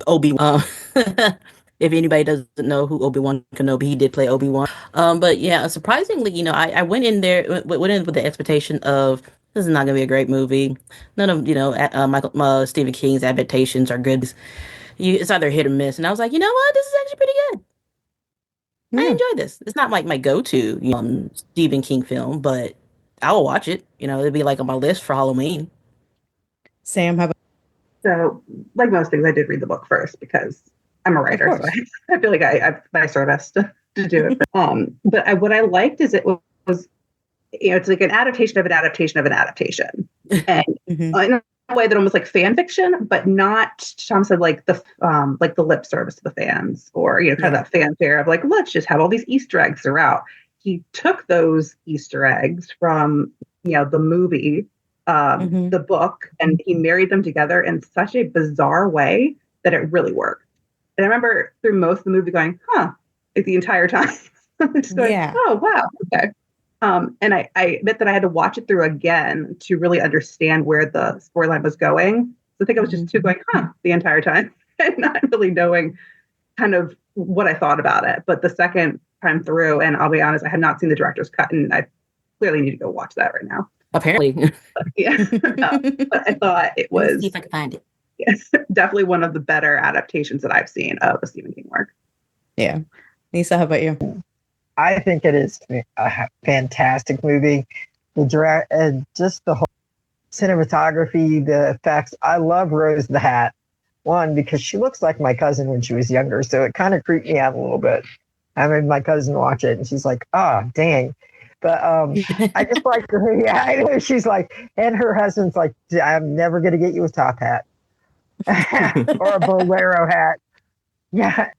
[SPEAKER 10] Obi-Wan. If anybody doesn't know who Obi-Wan Kenobi, he did play Obi-Wan. But yeah, surprisingly, I went in with the expectation of this is not going to be a great movie. None of Stephen King's adaptations are good. It's either hit or miss. And I was like, you know what? This is actually pretty good. I enjoyed this. It's not like my go-to Stephen King film, but I will watch it. It'd be like on my list for Halloween.
[SPEAKER 2] Sam, how about?
[SPEAKER 5] So, like most things, I did read the book first because I'm a writer, so I feel like I sort of best to do it. But what I liked is it was it's like an adaptation of an adaptation of an adaptation, and in a way that almost like fan fiction, but not. Tom said like the lip service to the fans, or kind of that fanfare of like let's just have all these Easter eggs throughout. He took those Easter eggs from the movie, the book, and he married them together in such a bizarre way that it really worked. And I remember through most of the movie going, like the entire time, just going, oh wow, okay. And I admit that I had to watch it through again to really understand where the storyline was going. So I think I was just too going, the entire time, and not really knowing kind of what I thought about it. But the second time through, and I'll be honest, I had not seen the director's cut, and I clearly need to go watch that right now.
[SPEAKER 10] Apparently.
[SPEAKER 5] But I thought it was.
[SPEAKER 10] See if I can find it.
[SPEAKER 5] Yes, definitely one of the better adaptations that I've seen of a Stephen King work.
[SPEAKER 2] Yeah. Lisa, how about you?
[SPEAKER 9] I think it is a fantastic movie. Just the whole cinematography, the effects. I love Rose the Hat. One, because she looks like my cousin when she was younger, so it kind of creeped me out a little bit. I made my cousin watch it, and she's like, "Oh, dang." But I just like her. Yeah, I know. She's like, and her husband's like, "I'm never going to get you a top hat or a bolero hat." Yeah.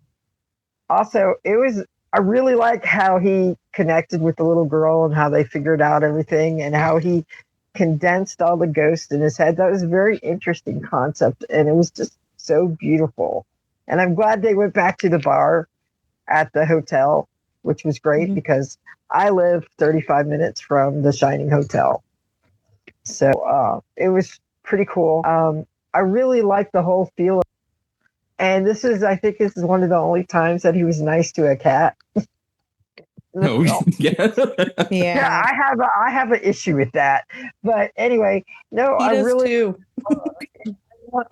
[SPEAKER 9] Also, I really like how he connected with the little girl and how they figured out everything and how he condensed all the ghosts in his head. That was a very interesting concept, and it was just so beautiful. And I'm glad they went back to the bar at the hotel, which was great because I live 35 minutes from the Shining Hotel. So it was pretty cool. I really like the whole feel. And I think this is one of the only times that he was nice to a cat.
[SPEAKER 6] Oh, yeah.
[SPEAKER 2] Yeah.
[SPEAKER 9] I have an issue with that. But anyway, no,
[SPEAKER 2] He does too.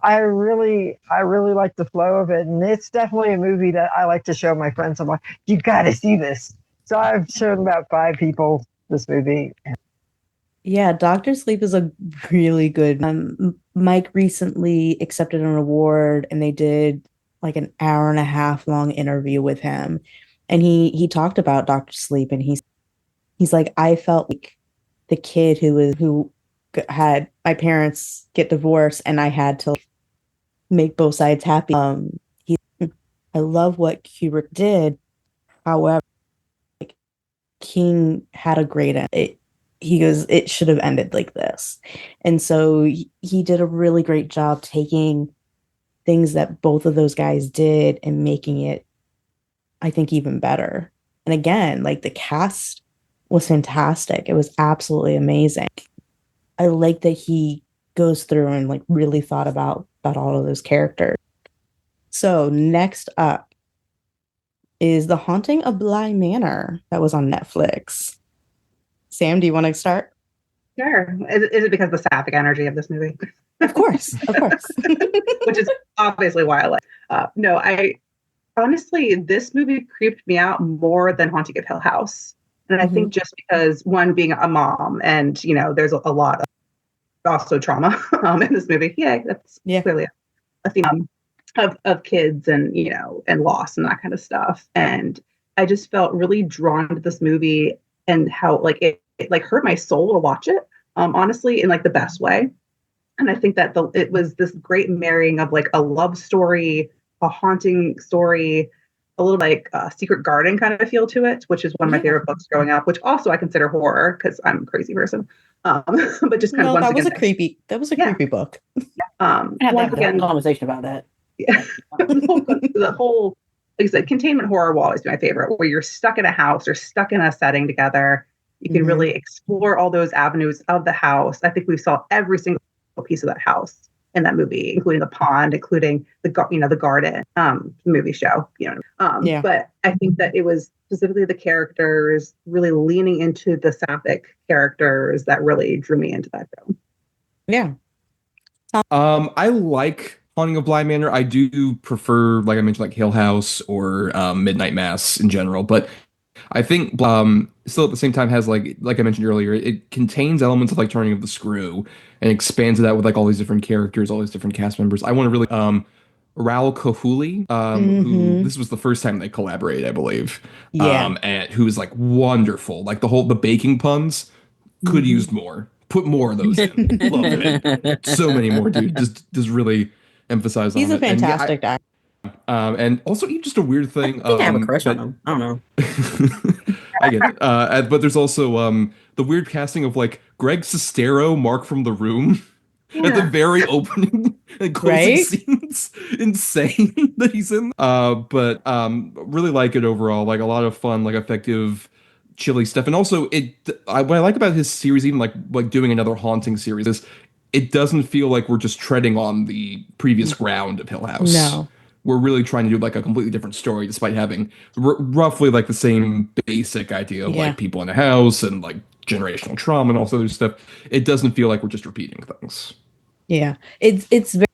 [SPEAKER 9] I really like the flow of it, and it's definitely a movie that I like to show my friends. I'm like, you got to see this. So I've shown about 5 people this movie.
[SPEAKER 2] Yeah, Doctor Sleep is a really good. Mike recently accepted an award, and they did like an hour and a half long interview with him, and he talked about Doctor Sleep, and he's like, I felt like the kid who had my parents get divorced, and I had to make both sides happy. He, I love what Kubrick did. However, like, King had a great end. He goes, it should have ended like this. And so he did a really great job taking things that both of those guys did and making it, I think, even better. And again, like the cast was fantastic. It was absolutely amazing. I like that he goes through and like really thought about all of those characters. So next up is The Haunting of Bly Manor that was on Netflix. Sam, do you want to start?
[SPEAKER 5] Sure. Is it because of the sapphic energy of this movie?
[SPEAKER 2] Of course.
[SPEAKER 5] Which is obviously why I like. No, I honestly, this movie creeped me out more than Haunting of Hill House, and I think just because, one, being a mom, and there's a lot of also trauma in this movie. Yeah, that's clearly a theme of kids and and loss and that kind of stuff. And I just felt really drawn to this movie and how like it like hurt my soul to watch it. Honestly, in like the best way. And I think that it was this great marrying of like a love story, a haunting story, a little like Secret Garden kind of feel to it, which is one of my favorite books growing up, which also I consider horror because I'm a crazy person. But just kind of
[SPEAKER 2] that was a creepy book.
[SPEAKER 10] I had
[SPEAKER 5] once again,
[SPEAKER 10] conversation about that.
[SPEAKER 5] Yeah. the whole, like I said, containment horror will always be my favorite, where you're stuck in a house or stuck in a setting together. You can really explore all those avenues of the house. I think we saw every single piece of that house in that movie, including the pond, including the garden, movie show, But I think that it was specifically the characters really leaning into the sapphic characters that really drew me into that film.
[SPEAKER 2] Yeah.
[SPEAKER 6] I like Haunting of Bly Manor. I do prefer, like I mentioned, like Hill House or Midnight Mass in general, but I think still at the same time has like I mentioned earlier, it contains elements of like Turning of the Screw and expands it out with like all these different characters, all these different cast members. I want to really Raul Kahuli, who this was the first time they collaborated, I believe.
[SPEAKER 2] Yeah.
[SPEAKER 6] And who is like wonderful. Like the baking puns could use more. Put more of those in. Love it. So many more, dude. Just really emphasize on it.
[SPEAKER 2] He's a fantastic actor.
[SPEAKER 6] And also, just a weird thing.
[SPEAKER 10] I think I have a crush on him. I don't know.
[SPEAKER 6] I get it. But there's also the weird casting of like Greg Sestero, Mark from The Room, at the very opening and closing scenes. Insane that he's in. But really like it overall. Like a lot of fun, like effective, chilly stuff. And also, what I like about his series, even like doing another haunting series, is it doesn't feel like we're just treading on the previous ground of Hill House.
[SPEAKER 2] No.
[SPEAKER 6] We're really trying to do like a completely different story, despite having roughly like the same basic idea of like people in a house and like generational trauma and all this other stuff. It doesn't feel like we're just repeating things.
[SPEAKER 2] Yeah, it's very,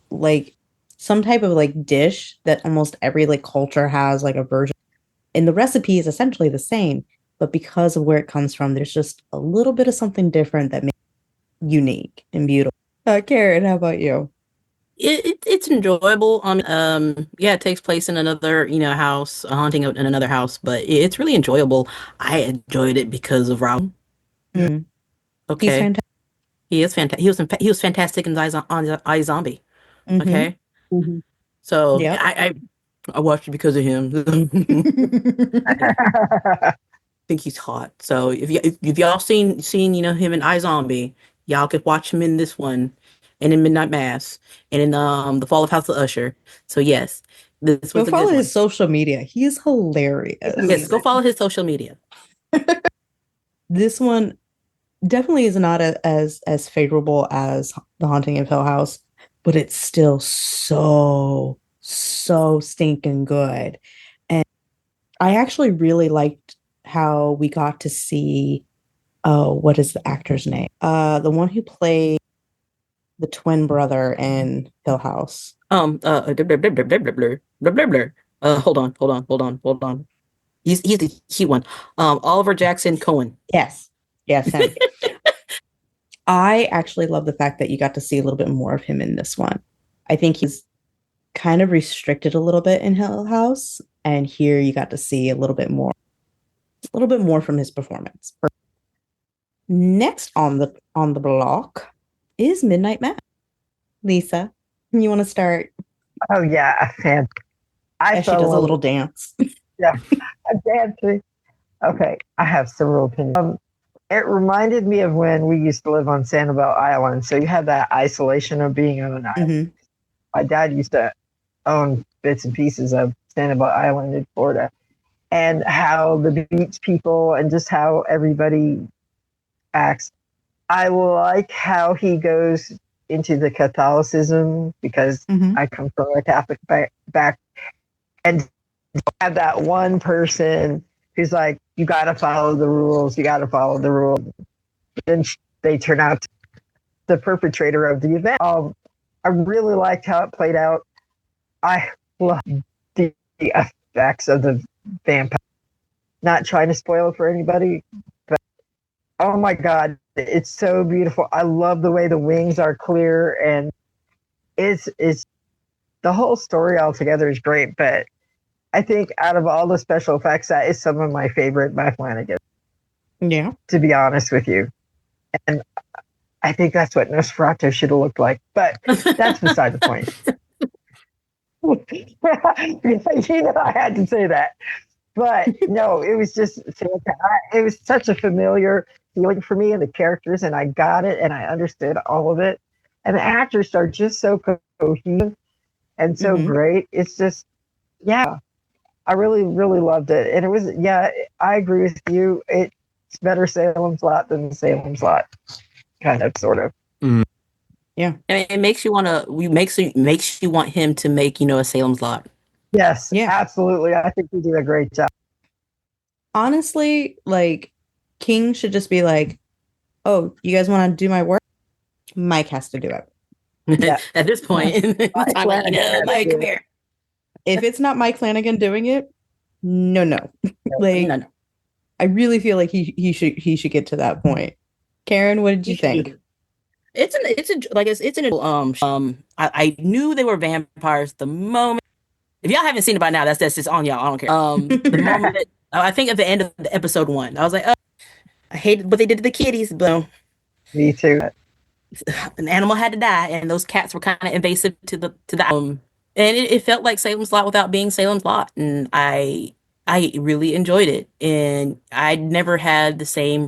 [SPEAKER 2] like some type of like dish that almost every like culture has like a version, and the recipe is essentially the same, but because of where it comes from, there's just a little bit of something different that makes it unique and beautiful. Karen, how about you?
[SPEAKER 10] It's enjoyable. Yeah, it takes place in another, house, a haunting in another house, but it's really enjoyable. I enjoyed it because of Raul.
[SPEAKER 2] Mm.
[SPEAKER 10] Okay,
[SPEAKER 2] He's fantastic.
[SPEAKER 10] he is fantastic. He was fantastic in iZombie. Okay, so I watched it because of him. I think he's hot. So if y'all seen him in iZombie, y'all could watch him in this one. And in Midnight Mass, and in The Fall of House of Usher. So yes, this was
[SPEAKER 2] go follow his social media. He is hilarious.
[SPEAKER 10] Yes, go follow his social media.
[SPEAKER 2] This one definitely is not as favorable as The Haunting of Hill House, but it's still so stinking good. And I actually really liked how we got to see, oh, what is the actor's name? The one who played the twin brother in Hill House.
[SPEAKER 10] Hold on. He's the cute one. Oliver Jackson Cohen.
[SPEAKER 2] Yes, him. I actually love the fact that you got to see a little bit more of him in this one. I think he's kind of restricted a little bit in Hill House, and here you got to see a little bit more from his performance. Next on the block is Midnight Mass. Lisa, you want to start?
[SPEAKER 9] Oh yeah, man.
[SPEAKER 2] She does a little dance.
[SPEAKER 9] Yeah, a dancing. Okay, I have several opinions. It reminded me of when we used to live on Sanibel Island. So you had that isolation of being on an island.
[SPEAKER 2] Mm-hmm.
[SPEAKER 9] My dad used to own bits and pieces of Sanibel Island in Florida, and how the beach people and just how everybody acts. I like how he goes into the Catholicism because I come from a Catholic back, and have that one person who's like, you got to follow the rules. You got to follow the rules. Then they turn out to the perpetrator of the event. I really liked how it played out. I love the effects of the vampire. Not trying to spoil it for anybody, but oh my God, it's so beautiful. I love the way the wings are clear, and it's the whole story altogether is great. But I think out of all the special effects, that is some of my favorite Mike Flanagan.
[SPEAKER 2] Yeah.
[SPEAKER 9] To be honest with you. And I think that's what Nosferatu should have looked like. But that's beside the point. You know, I had to say that. But no, it was just fantastic. It was such a familiar feeling for me and the characters, and I got it and I understood all of it. And the actors are just so cohesive and so great. It's just, yeah. I really, really loved it. And it was, yeah, I agree with you. It's better Salem's Lot than Salem's Lot. Kind of, sort of.
[SPEAKER 2] Mm. Yeah.
[SPEAKER 10] And it makes you want to, makes you want him to make, a Salem's Lot.
[SPEAKER 9] Yes, yeah, absolutely. I think he did a great job.
[SPEAKER 2] Honestly, like, King should just be like, oh, you guys want to do my work? Mike has to do it.
[SPEAKER 10] Yeah. At this point, Mike, come here.
[SPEAKER 2] If it's not Mike Flanagan doing it, no. Like, no. I really feel like he should get to that point. Karen, what did you think?
[SPEAKER 10] I knew they were vampires the moment. If y'all haven't seen it by now, that's just on y'all. I don't care. The moment I think at the end of the episode 1, I was like, oh, I hated what they did to the kitties, but
[SPEAKER 9] me too.
[SPEAKER 10] An animal had to die, and those cats were kind of invasive to the and it felt like Salem's Lot without being Salem's Lot, and I really enjoyed it. And I never had the same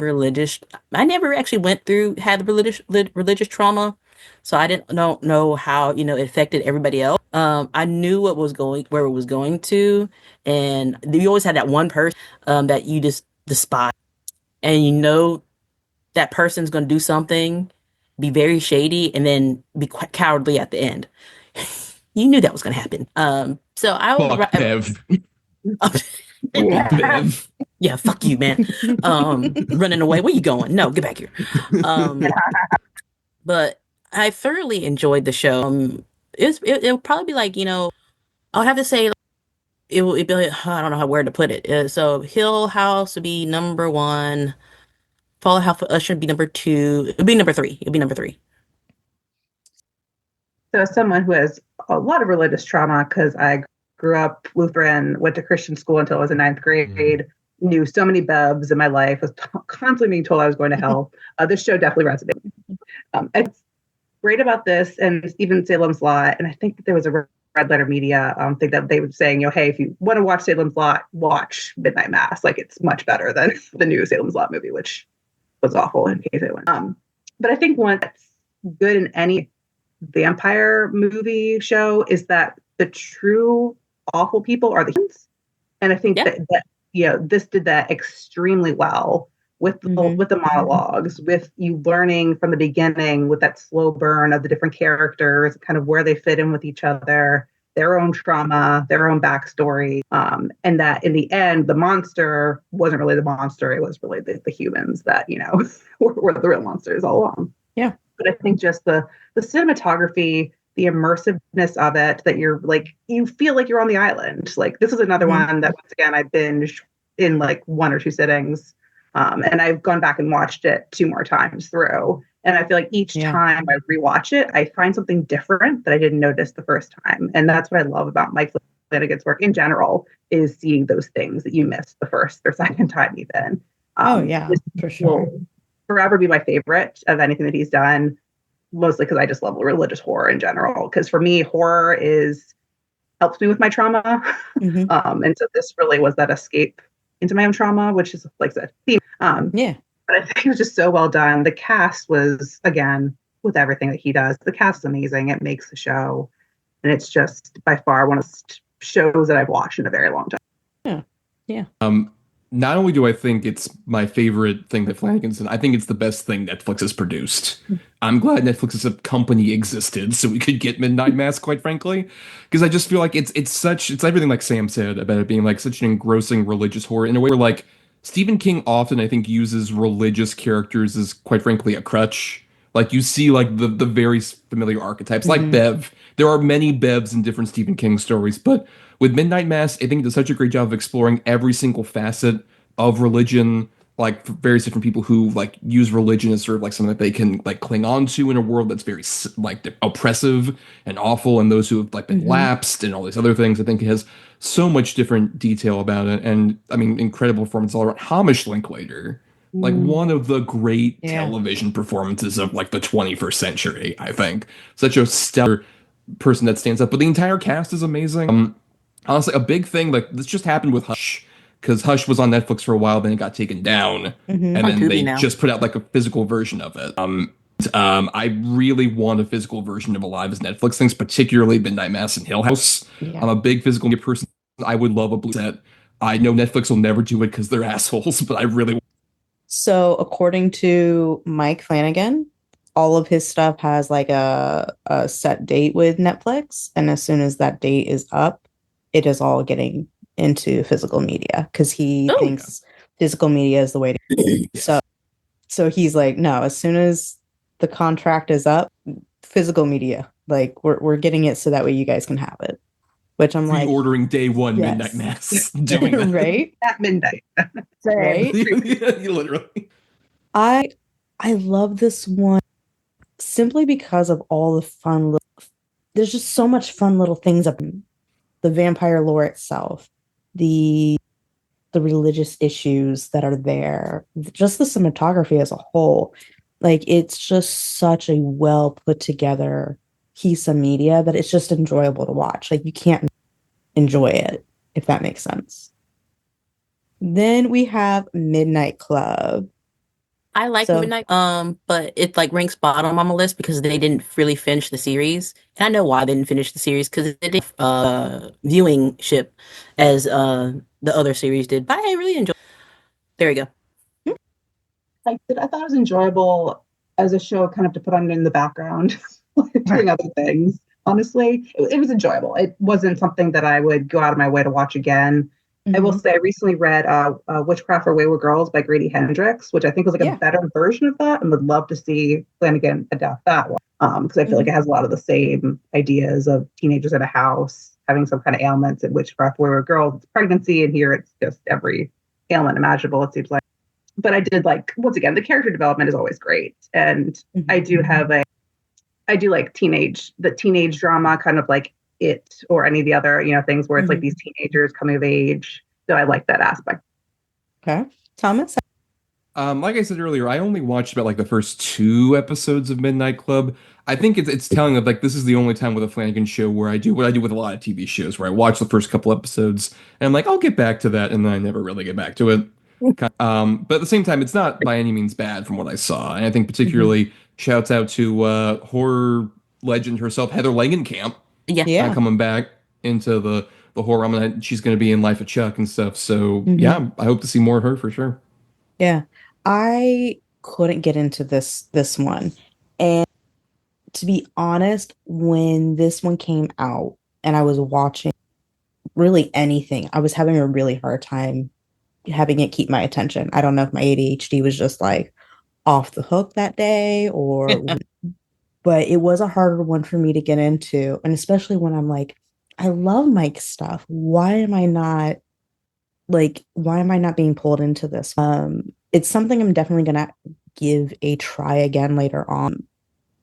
[SPEAKER 10] I never actually had the religious trauma, so I don't know how it affected everybody else. I knew where it was going to, and you always had that one person that you just despise, and that person's going to do something, be very shady, and then be quite cowardly at the end. You knew that was going to happen. So I will.
[SPEAKER 6] Bev.
[SPEAKER 10] Bev. Yeah, fuck you, man. Running away. Where you going? No, get back here. But I thoroughly enjoyed the show. It'll probably be like, I would have to say it'd be like, I don't know where to put it. So Hill House would be number 1. Fallout House for Usher would be number 2. It'd be number 3.
[SPEAKER 5] So as someone who has a lot of religious trauma, because I grew up Lutheran, went to Christian school until I was in 9th grade, knew so many bebs in my life, was constantly being told I was going to hell. This show definitely resonated. It's great about this, and even Salem's Lot, and I think that there was a Red Letter Media thing that they were saying, hey, if you want to watch Salem's Lot, watch Midnight Mass. Like, it's much better than the new Salem's Lot movie, which was awful in case anyone. But I think one that's good in any vampire movie show is that the true awful people are the humans. And I think that this did that extremely well with the monologues, with you learning from the beginning with that slow burn of the different characters, kind of where they fit in with each other. their own trauma, their own backstory, and that in the end, the monster wasn't really the monster. It was really the humans that, were the real monsters all along.
[SPEAKER 2] Yeah.
[SPEAKER 5] But I think just the cinematography, the immersiveness of it, that you're like, you feel like you're on the island. Like, this is another one that, once again, I binged in like 1 or 2 sittings. And I've gone back and watched it 2 more times through. And I feel like each time I rewatch it, I find something different that I didn't notice the first time. And that's what I love about Mike Flanagan's work in general, is seeing those things that you missed the first or second time even.
[SPEAKER 2] For sure.
[SPEAKER 5] Will forever be my favorite of anything that he's done, mostly because I just love religious horror in general. Because for me, horror helps me with my trauma. And so this really was that escape into my own trauma, which is like that theme. But I think it was just so well done. The cast was, again, with everything that he does, the cast is amazing. It makes the show. And it's just by far one of the shows that I've watched in a very long time.
[SPEAKER 2] Yeah.
[SPEAKER 6] Not only do I think it's my favorite thing that Flanagan's done, I think it's the best thing Netflix has produced. I'm glad Netflix as a company existed so we could get Midnight Mass, quite frankly, because I just feel like it's everything like Sam said about it being like such an engrossing religious horror in a way where like Stephen King often, I think, uses religious characters as, quite frankly, a crutch. Like, you see, like, the very familiar archetypes, like Bev. There are many Bevs in different Stephen King stories, but with Midnight Mass, I think it does such a great job of exploring every single facet of religion, like, various different people who, like, use religion as sort of, like, something that they can, like, cling on to in a world that's very, like, oppressive and awful, and those who have, like, been lapsed and all these other things. I think it has so much different detail about it, and, I mean, incredible performance all around. Hamish Linklater, like one of the great television performances of like the 21st century, I think. Such a stellar person that stands up. But the entire cast is amazing. Honestly, a big thing, like this just happened with Hush, because Hush was on Netflix for a while, then it got taken down. And then they just put out like a physical version of it. I really want a physical version of a lot of his Netflix things, particularly Midnight Mass and Hill House. I'm a big physical media person. I would love a blue set. I know Netflix will never do it because they're assholes, but I really.
[SPEAKER 2] So according to Mike Flanagan, all of his stuff has like a set date with Netflix. And as soon as that date is up, it is all getting into physical media because he thinks physical media is the way to go. So he's like, no, as soon as the contract is up, physical media, like we're getting it so that way you guys can have it. Which I'm like,
[SPEAKER 6] ordering day one Midnight Mass, doing that.
[SPEAKER 2] Right
[SPEAKER 5] at midnight,
[SPEAKER 2] right?
[SPEAKER 6] Literally.
[SPEAKER 2] I love this one simply because of all the fun. There's just so much fun little things up in the vampire lore itself, the religious issues that are there, just the cinematography as a whole. Like it's just such a well put together piece of media that it's just enjoyable to watch. Like you can't enjoy it, if that makes sense. Then we have Midnight Club.
[SPEAKER 10] I like Midnight, but it like ranks bottom on my list because they didn't really finish the series. And I know why they didn't finish the series, because it didn't viewing ship as the other series did. But I really enjoyed. There you go.
[SPEAKER 5] I thought it was enjoyable as a show, kind of to put on in the background, doing other things. Honestly, it was enjoyable. It wasn't something that I would go out of my way to watch again. I will say I recently read Witchcraft for Wayward Girls by Grady Hendrix, which I think was like a better version of that, and would love to see Flanagan adapt that one. Because I feel like it has a lot of the same ideas of teenagers in a house having some kind of ailments, and Witchcraft for Wayward Girls, it's pregnancy, and here it's just every ailment imaginable, it seems like. But I did like, once again, the character development is always great. And I do like the teenage drama, kind of like It or any of the other, things where it's like these teenagers coming of age. So I like that aspect.
[SPEAKER 2] Okay. Thomas?
[SPEAKER 6] Like I said earlier, I only watched about like the first 2 episodes of Midnight Club. I think it's telling that like this is the only time with a Flanagan show where I do what I do with a lot of TV shows, where I watch the first couple episodes and I'm like, I'll get back to that, and then I never really get back to it. But at the same time, it's not by any means bad from what I saw. And I think particularly shouts out to horror legend herself, Heather Langenkamp. Coming back into the horror realm, and she's going to be in Life of Chuck and stuff. So yeah, I hope to see more of her for sure.
[SPEAKER 2] Yeah, I couldn't get into this one, and to be honest, when this one came out, and I was watching really anything, I was having a really hard time having it keep my attention. I don't know if my ADHD was just like off the hook that day or but it was a harder one for me to get into. And especially when I'm like, I love Mike's stuff. Why am I not being pulled into this? It's something I'm definitely gonna give a try again later on.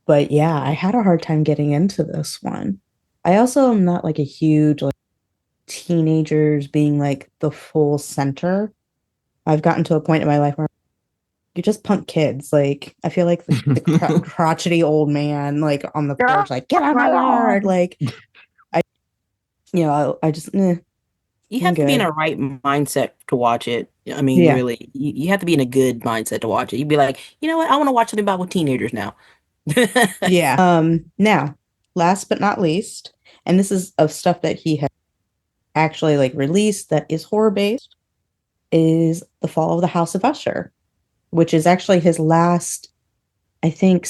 [SPEAKER 2] But yeah, I had a hard time getting into this one. I also am not like a huge like teenagers being like the full center. I've gotten to a point in my life where you just punk kids. Like I feel like the crotchety old man like on the porch, like get out of my yard. Like I just
[SPEAKER 10] You have to be in a right mindset to watch it. I mean,
[SPEAKER 2] Yeah.
[SPEAKER 10] really, you have to be in a good mindset to watch it. You'd be like, you know what? I want to watch something about with teenagers now.
[SPEAKER 2] Yeah. Now, last but not least, and this is of stuff that he has actually like released that is horror based, is The Fall of the House of Usher, which is actually his last, I think,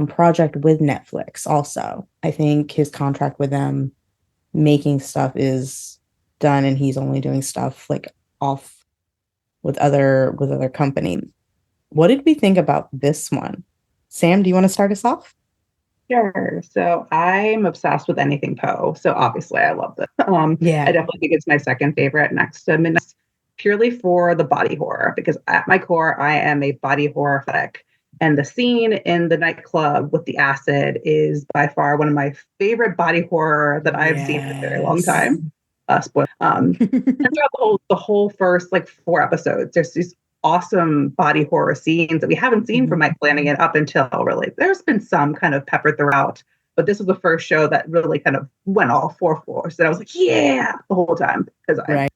[SPEAKER 2] project with Netflix. Also, I think his contract with them making stuff is done, and he's only doing stuff like off with other companies. What did we think about this one? Sam, do you want to start us off?
[SPEAKER 5] Sure. So I'm obsessed with anything Poe. So obviously I love this.
[SPEAKER 2] Yeah.
[SPEAKER 5] I definitely think it's my second favorite next to Midnight, purely for the body horror, because at my core, I am a body horror fanatic. And the scene in the nightclub with the acid is by far one of my favorite body horror that I've seen in a very long time. Spoiler. And throughout the whole first like 4 episodes, there's these awesome body horror scenes that we haven't seen from Mike Flanagan up until really. There's been some kind of peppered throughout, but this was the first show that really kind of went all 4 floors. And I was like, yeah, the whole time. But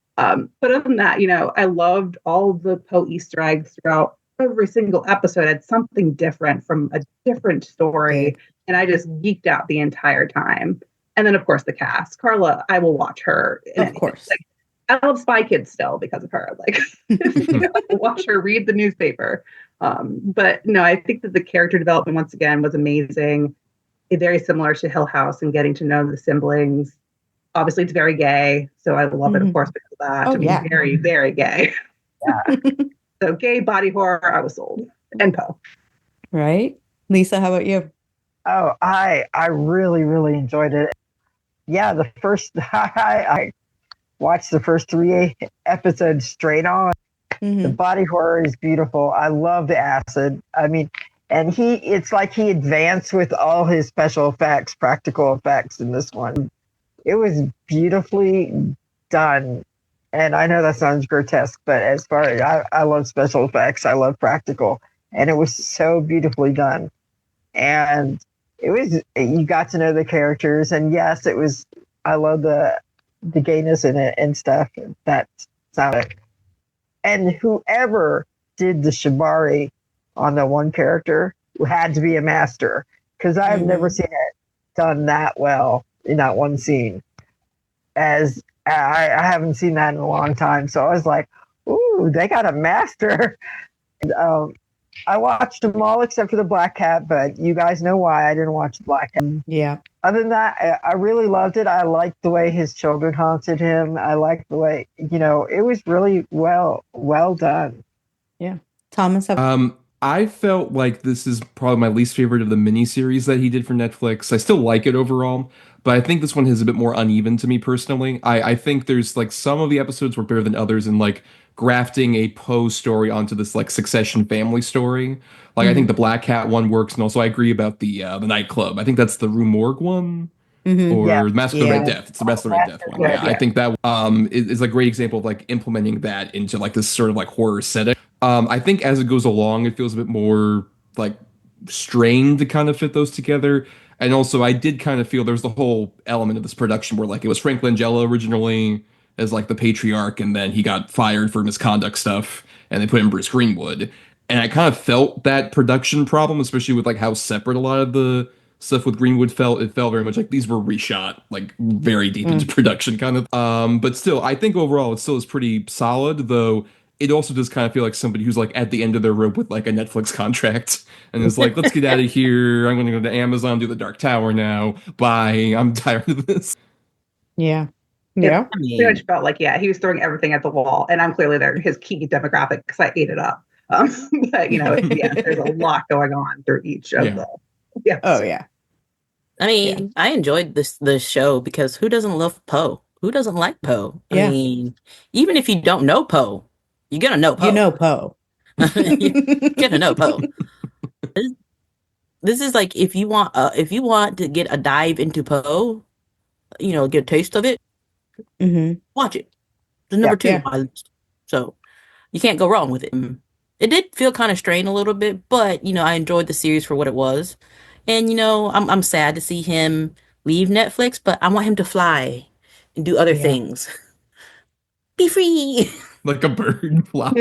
[SPEAKER 5] other than that, I loved all the Poe Easter eggs throughout. Every single episode had something different from a different story. And I just geeked out the entire time. And then, of course, the cast. Carla, I will watch her.
[SPEAKER 2] Of course.
[SPEAKER 5] Like, I love Spy Kids still because of her. Like, watch her read the newspaper. But no, I think that the character development, once again, was amazing. Very similar to Hill House and getting to know the siblings. Obviously, it's very gay. So I love it, of course, because of that.
[SPEAKER 2] Oh, yeah.
[SPEAKER 5] Very, very gay. Yeah. So gay body horror, I was sold. And Poe.
[SPEAKER 2] Right. Lisa, how about you?
[SPEAKER 9] Oh, I really, really enjoyed it. Yeah, the first, I watched the first 3 episodes straight on. The body horror is beautiful. I love the acid. I mean, and it's like he advanced with all his special effects, practical effects in this one. It was beautifully done. And I know that sounds grotesque, but as far as I love special effects, I love practical. And it was so beautifully done. And you got to know the characters. And yes, I love the gayness in it and stuff. That sounded. And whoever did the shibari on the one character had to be a master, because I've never seen it done that well in that one scene. As I haven't seen that in a long time, so I was like, "Ooh, they got a master." And, I watched them all except for the Black Cat, but you guys know why I didn't watch the Black Cat.
[SPEAKER 2] Yeah.
[SPEAKER 9] Other than that, I really loved it. I liked the way his children haunted him. I liked the way, it was really well done.
[SPEAKER 2] Yeah. Thomas?
[SPEAKER 6] I felt like this is probably my least favorite of the miniseries that he did for Netflix. I still like it overall, but I think this one is a bit more uneven to me personally. I think there's like some of the episodes were better than others in like grafting a Poe story onto this like Succession family story. Like I think the Black Cat one works, and also I agree about the nightclub. I think that's the Rue Morgue one. Or Master of the Red Death. It's the Master of the Red Death one. Yeah, I think that is a great example of like implementing that into like this sort of like horror setting. I think as it goes along, it feels a bit more like strained to kind of fit those together. And also, I did kind of feel there's the whole element of this production where like it was Frank Langella originally as like the patriarch, and then he got fired for misconduct stuff, and they put in Bruce Greenwood. And I kind of felt that production problem, especially with like how separate a lot of the stuff with Greenwood felt. It felt very much like these were reshot, like very deep into production kind of. But still, I think overall it still is pretty solid, though it also does kind of feel like somebody who's like at the end of their rope with like a Netflix contract and is like, let's get out of here. I'm going to go to Amazon, do the Dark Tower now. Bye. I'm tired of this.
[SPEAKER 2] Yeah.
[SPEAKER 5] Yeah.
[SPEAKER 2] Yeah.
[SPEAKER 10] I
[SPEAKER 5] Pretty much
[SPEAKER 10] mean,
[SPEAKER 5] felt like, yeah, he was throwing everything at the wall. And I'm clearly his key demographic because I ate it up. But, yeah, there's a lot going on through each of
[SPEAKER 6] Yeah.
[SPEAKER 5] the
[SPEAKER 2] Oh,
[SPEAKER 5] episodes.
[SPEAKER 2] yeah.
[SPEAKER 10] I mean, I enjoyed this show because who doesn't love Poe? Who doesn't like Poe? I
[SPEAKER 2] Yeah.
[SPEAKER 10] mean, even if you don't know Poe, you're gonna know Poe.
[SPEAKER 2] You know Poe.
[SPEAKER 10] You're gonna know Poe. This is like if you want to get a dive into Poe, get a taste of it, watch it. The number two
[SPEAKER 2] Yeah.
[SPEAKER 10] on my list. So you can't go wrong with it. It did feel kind of strained a little bit, but I enjoyed the series for what it was. And I'm sad to see him leave Netflix, but I want him to fly and do other
[SPEAKER 2] Yeah.
[SPEAKER 10] things. Be free.
[SPEAKER 6] Like a bird fly.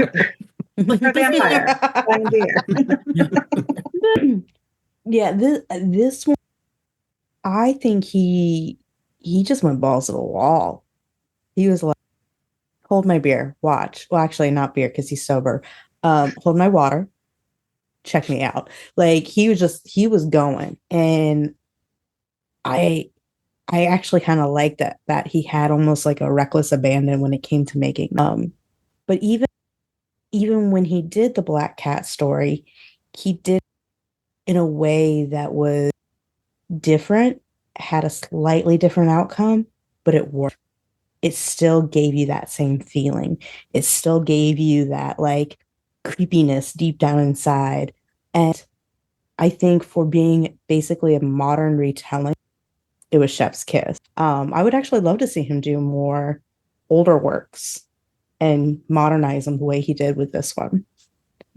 [SPEAKER 5] Like a vampire. Flying deer.
[SPEAKER 2] Yeah, this one, I think he just went balls to the wall. He was like, hold my beer, watch. Well, actually, not beer because he's sober. Hold my water, check me out. Like he was going, and I actually kind of liked that he had almost like a reckless abandon when it came to making. But even when he did the Black Cat story, he did in a way that was different, had a slightly different outcome, but it worked. It still gave you that same feeling. It still gave you that like creepiness deep down inside. And I think for being basically a modern retelling, it was chef's kiss. I would actually love to see him do more older works and modernize them the way he did with this one.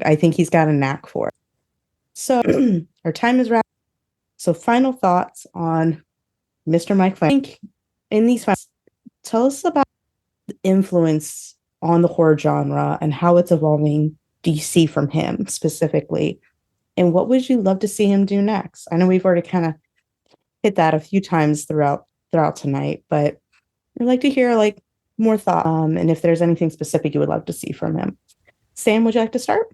[SPEAKER 2] I think he's got a knack for it. So our time is wrapped. So final thoughts on Mr. Mike Flanagan. In these finals, tell us about the influence on the horror genre and how it's evolving DC from him specifically. And what would you love to see him do next? I know we've already kind of hit that a few times throughout tonight, but I'd like to hear like more thought. And if there's anything specific you would love to see from him. Sam, would you like to start?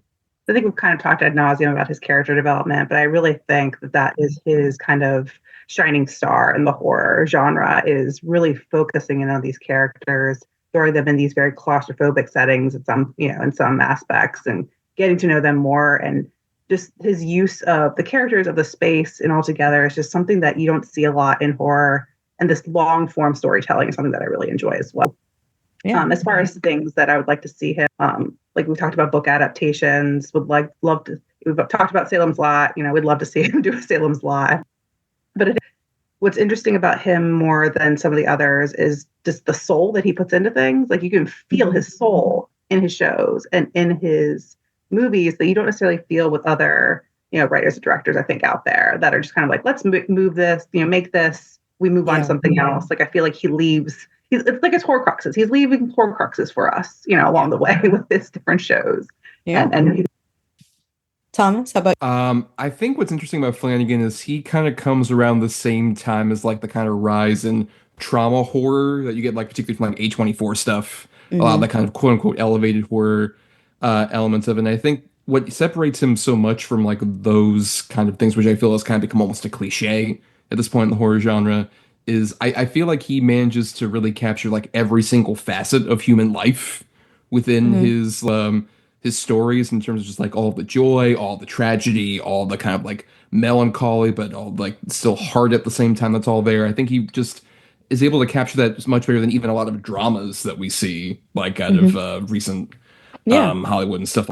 [SPEAKER 5] I think we've kind of talked ad nauseum about his character development, but I really think that is his kind of shining star in the horror genre, is really focusing in on these characters, throwing them in these very claustrophobic settings in some aspects, and getting to know them more. And just his use of the characters of the space and all together is just something that you don't see a lot in horror. And this long form storytelling is something that I really enjoy as well.
[SPEAKER 2] Yeah.
[SPEAKER 5] As far as things that I would like to see him, like we talked about book adaptations, love to. We've talked about Salem's Lot. We'd love to see him do a Salem's Lot. But what's interesting about him more than some of the others is just the soul that he puts into things. Like you can feel his soul in his shows and in his movies that you don't necessarily feel with other writers and directors, I think, out there that are just kind of like, let's move this, make this, we move on to something else. Like I feel like he leaves. It's like his Horcruxes. He's leaving Horcruxes for us, along the way with his different shows.
[SPEAKER 2] Yeah.
[SPEAKER 5] And
[SPEAKER 2] Thomas, how about
[SPEAKER 6] I think what's interesting about Flanagan is he kind of comes around the same time as like the kind of rise in trauma horror that you get, like particularly from like A24 stuff. A lot of that kind of quote unquote elevated horror elements of it. And I think what separates him so much from like those kind of things, which I feel has kind of become almost a cliche at this point in the horror genre, is I feel like he manages to really capture like every single facet of human life within his stories, in terms of just like all the joy, all the tragedy, all the kind of like melancholy, but all like still heart at the same time. That's all there. I think he just is able to capture that much better than even a lot of dramas that we see like out of recent Hollywood and stuff.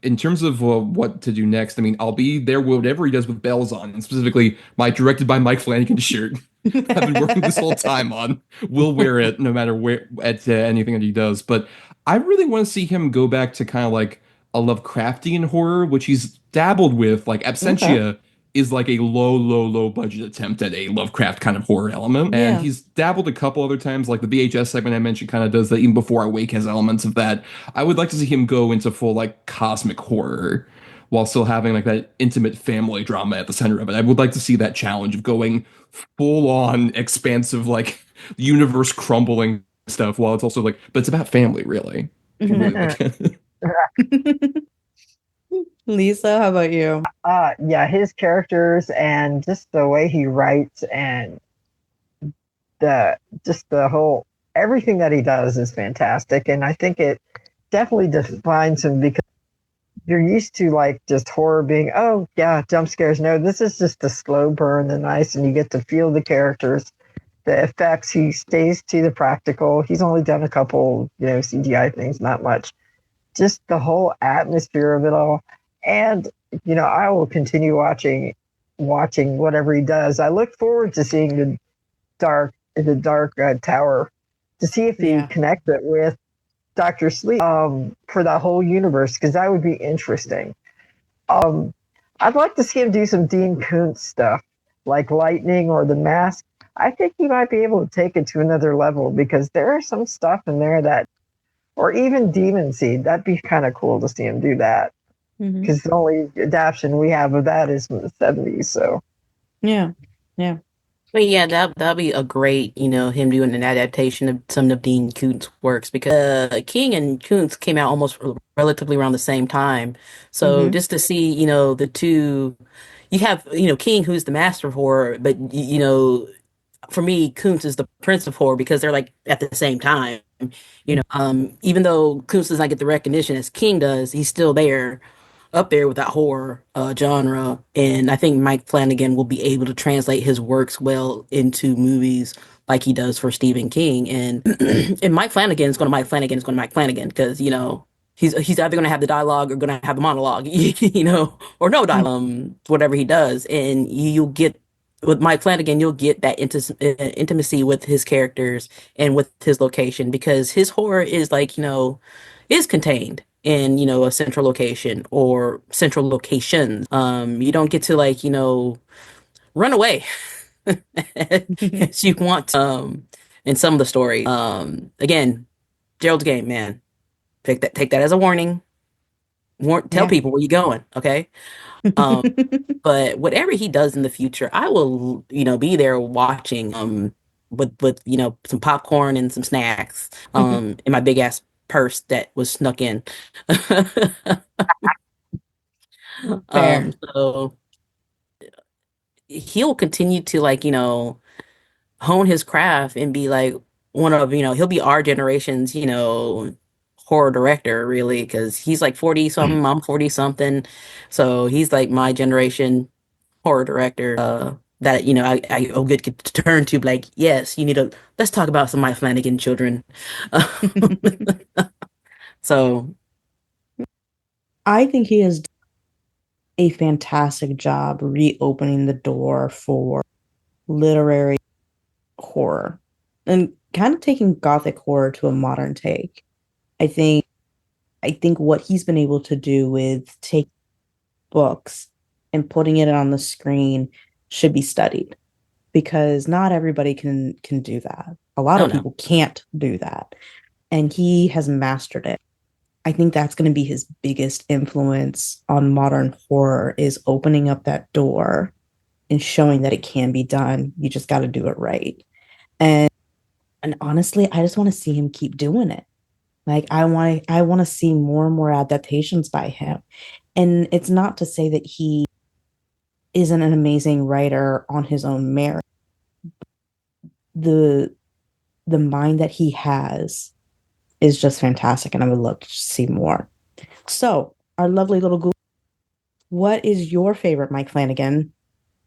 [SPEAKER 6] In terms of what to do next, I mean, I'll be there whatever he does with bells on, and specifically my directed by Mike Flanagan shirt I've been wearing this whole time on. We'll wear it no matter where at anything that he does. But I really want to see him go back to kind of like a Lovecraftian horror, which he's dabbled with. Like Absentia is like a low budget attempt at a Lovecraft kind of horror element. And he's dabbled a couple other times, like the VHS segment I mentioned kind of does that. Even Before I Wake has elements of that. I would like to see him go into full like cosmic horror while still having like that intimate family drama at the center of it. I would like to see that challenge of going full on expansive, like universe crumbling stuff, while it's also like, but it's about family, really.
[SPEAKER 2] Lisa, how about you?
[SPEAKER 9] Yeah, his characters and just the way he writes and the whole everything that he does is fantastic, and I think it definitely defines him because you're used to like just horror being, oh yeah, jump scares. No, this is just the slow burn and nice, and you get to feel the characters, the effects. He stays to the practical. He's only done a couple, CGI things, not much. Just the whole atmosphere of it all. And, I will continue watching whatever he does. I look forward to seeing the dark tower to see if he connects it with Dr. Sleep for that whole universe, because that would be interesting. I'd like to see him do some Dean Koontz stuff, like Lightning or The Mask. I think he might be able to take it to another level, because there is some stuff in there or even Demon Seed. That'd be kind of cool to see him do that, because the only adaptation we have of that is from the 70s. So,
[SPEAKER 2] yeah.
[SPEAKER 10] But yeah, that'll be a great, him doing an adaptation of some of Dean Koontz works, because King and Koontz came out almost relatively around the same time. So just to see, the two, you have, King, who's the master of horror, but for me, Koontz is the prince of horror, because they're like at the same time. Even though Koontz does not get the recognition as King does, he's still there, up there with that horror genre. And I think Mike Flanagan will be able to translate his works well into movies like he does for Stephen King. And and Mike Flanagan is going to Mike Flanagan is going to Mike Flanagan, because he's either going to have the dialogue or going to have the monologue, or no dialogue, whatever he does. And you'll get, with Mike Flanagan, you'll get that intimacy with his characters and with his location, because his horror is like, is contained in, a central location or central locations. You don't get to like, run away as you want in some of the stories. Again, Gerald's Game, man. Take that as a warning. Tell people where you're going, okay? But whatever he does in the future, I will, be there watching with some popcorn and some snacks in my big ass purse that was snuck in. So he'll continue to like, hone his craft and be like one of, he'll be our generation's, horror director, really, because he's like 40 something, I'm 40 something. So he's like my generation horror director that, I good could turn to, like, yes, let's talk about some Mike Flanagan children. So
[SPEAKER 2] I think he has done a fantastic job reopening the door for literary horror and kind of taking gothic horror to a modern take. I think what he's been able to do with take books and putting it on the screen should be studied, because not everybody can do that. A lot of people can't do that, and he has mastered it. I think that's going to be his biggest influence on modern horror, is opening up that door and showing that it can be done. You just got to do it right. And honestly, I just want to see him keep doing it. Like, I want to see more and more adaptations by him. And it's not to say that he isn't an amazing writer on his own merit. The mind that he has is just fantastic, and I would love to see more. So, our lovely little Google, what is your favorite Mike Flanagan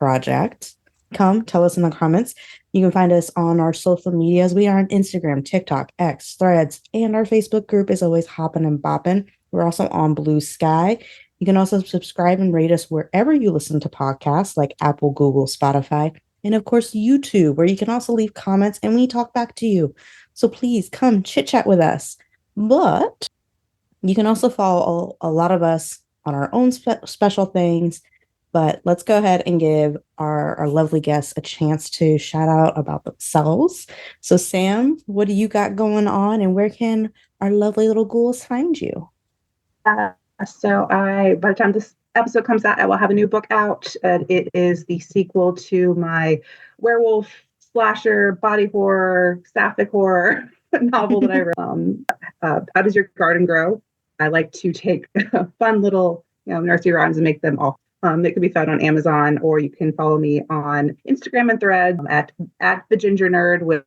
[SPEAKER 2] project? Come tell us in the comments. You can find us on our social medias. We are on Instagram, TikTok, X, Threads, and our Facebook group is always hopping and bopping. We're also on Blue Sky. You can also subscribe and rate us wherever you listen to podcasts, like Apple, Google, Spotify, and of course YouTube, where you can also leave comments and we talk back to you. So please come chit chat with us. But you can also follow a lot of us on our own special things. But let's go ahead and give our lovely guests a chance to shout out about themselves. So Sam, what do you got going on, and where can our lovely little ghouls find you?
[SPEAKER 5] So by the time this episode comes out, I will have a new book out, and it is the sequel to my werewolf slasher body horror sapphic horror novel that I wrote. How Does Your Garden Grow? I like to take fun little nursery rhymes and make them all That can be found on Amazon, or you can follow me on Instagram and Threads at the Ginger Nerd with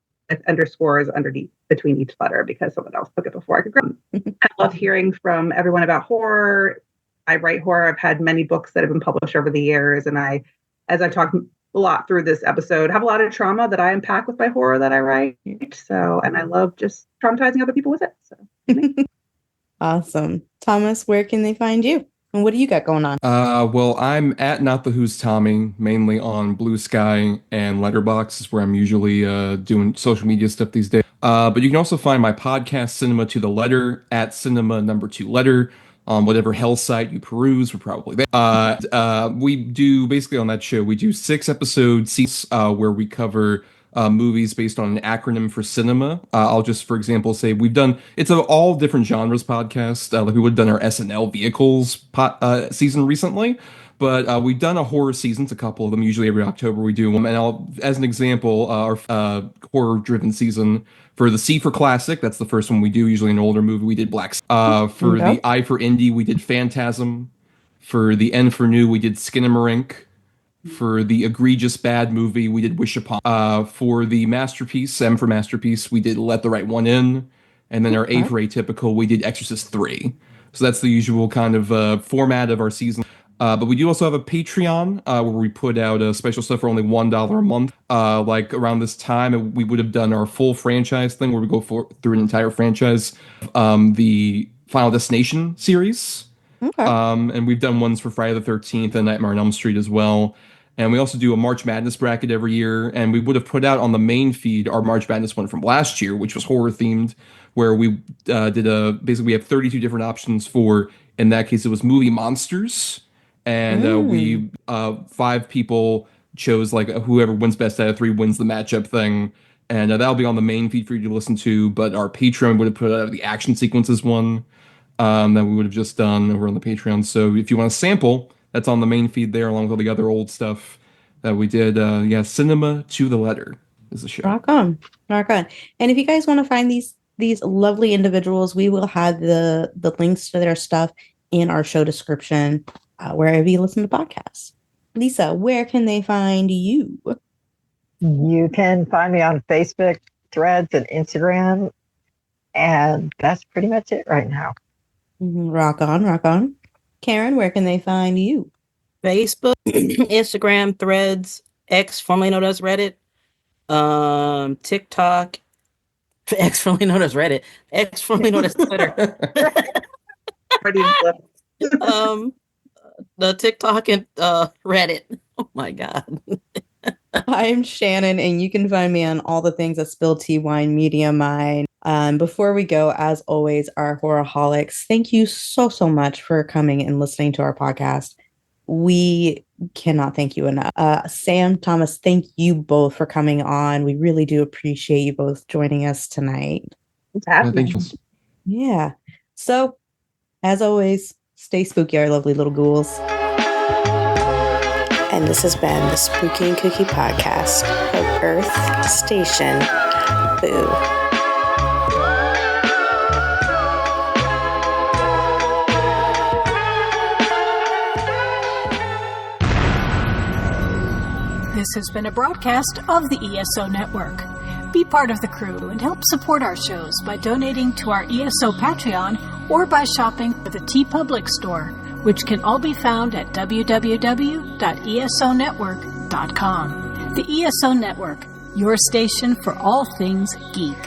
[SPEAKER 5] underscores underneath between each letter because someone else took it before I could grab them. I love hearing from everyone about horror. I write horror. I've had many books that have been published over the years, and as I've talked a lot through this episode, have a lot of trauma that I unpack with my horror that I write. So, and I love just traumatizing other people with it. So,
[SPEAKER 2] awesome, Thomas. Where can they find you? And what do you got going on?
[SPEAKER 6] Well, I'm at Not the Who's Tommy, mainly on Blue Sky and Letterboxd, is where I'm usually doing social media stuff these days. But you can also find my podcast, Cinema to the Letter, at Cinema #2 Letter. On whatever hell site you peruse, we're probably there. We do, basically on that show, we do 6 episodes where we cover movies based on an acronym for cinema. I'll just, for example, say it's an all different genres podcast. Like we would have done our SNL vehicles season recently, but we've done a horror seasons, a couple of them, usually every October we do them. And as an example, our horror-driven season for the C for Classic, that's the first one we do, usually an older movie, we did Black. For the I for Indie, we did Phantasm. For the N for New, we did Skinamarink. For the egregious bad movie, we did Wish Upon. For the masterpiece, M for Masterpiece, we did Let the Right One In. And then our A for Atypical, we did Exorcist 3. So that's the usual kind of format of our season. But we do also have a Patreon where we put out special stuff for only $1 a month. Like around this time, we would have done our full franchise thing where we go through an entire franchise. The Final Destination series. Okay. And we've done ones for Friday the 13th and Nightmare on Elm Street as well. And we also do a March Madness bracket every year. And we would have put out on the main feed our March Madness one from last year, which was horror themed, where we basically we have 32 different options for, in that case, it was movie monsters. And we 5 people chose like whoever wins best out of 3 wins the matchup thing. And that'll be on the main feed for you to listen to. But our Patreon would have put out the action sequences one that we would have just done over on the Patreon. So if you want to sample, that's on the main feed there, along with all the other old stuff that we did. Cinema to the Letter is the show. Rock on.
[SPEAKER 2] And if you guys want to find these lovely individuals, we will have the links to their stuff in our show description, wherever you listen to podcasts. Lisa, where can they find you?
[SPEAKER 9] You can find me on Facebook, Threads, and Instagram. And that's pretty much it right now.
[SPEAKER 2] Rock on. Karen, where can they find you?
[SPEAKER 10] Facebook, Instagram, Threads, X, formerly known as Reddit, TikTok, X, formerly known as Reddit, X, formerly known as Twitter. The TikTok and Reddit. Oh my God.
[SPEAKER 2] I'm Shannon, and you can find me on all the things at Spill Tea Wine Media Mind. Before we go, as always, our horrorholics, thank you so much for coming and listening to our podcast. We cannot thank you enough. Sam, Thomas, thank you both for coming on. We really do appreciate you both joining us tonight.
[SPEAKER 5] It's happening.
[SPEAKER 2] Yeah. So, as always, stay spooky, our lovely little ghouls.
[SPEAKER 1] And this has been the Spooky and Cookie podcast of Earth Station Boo. This has been a broadcast of the ESO Network. Be part of the crew and help support our shows by donating to our ESO Patreon or by shopping at the TeePublic store, which can all be found at www.esonetwork.com. The ESO Network, your station for all things geek.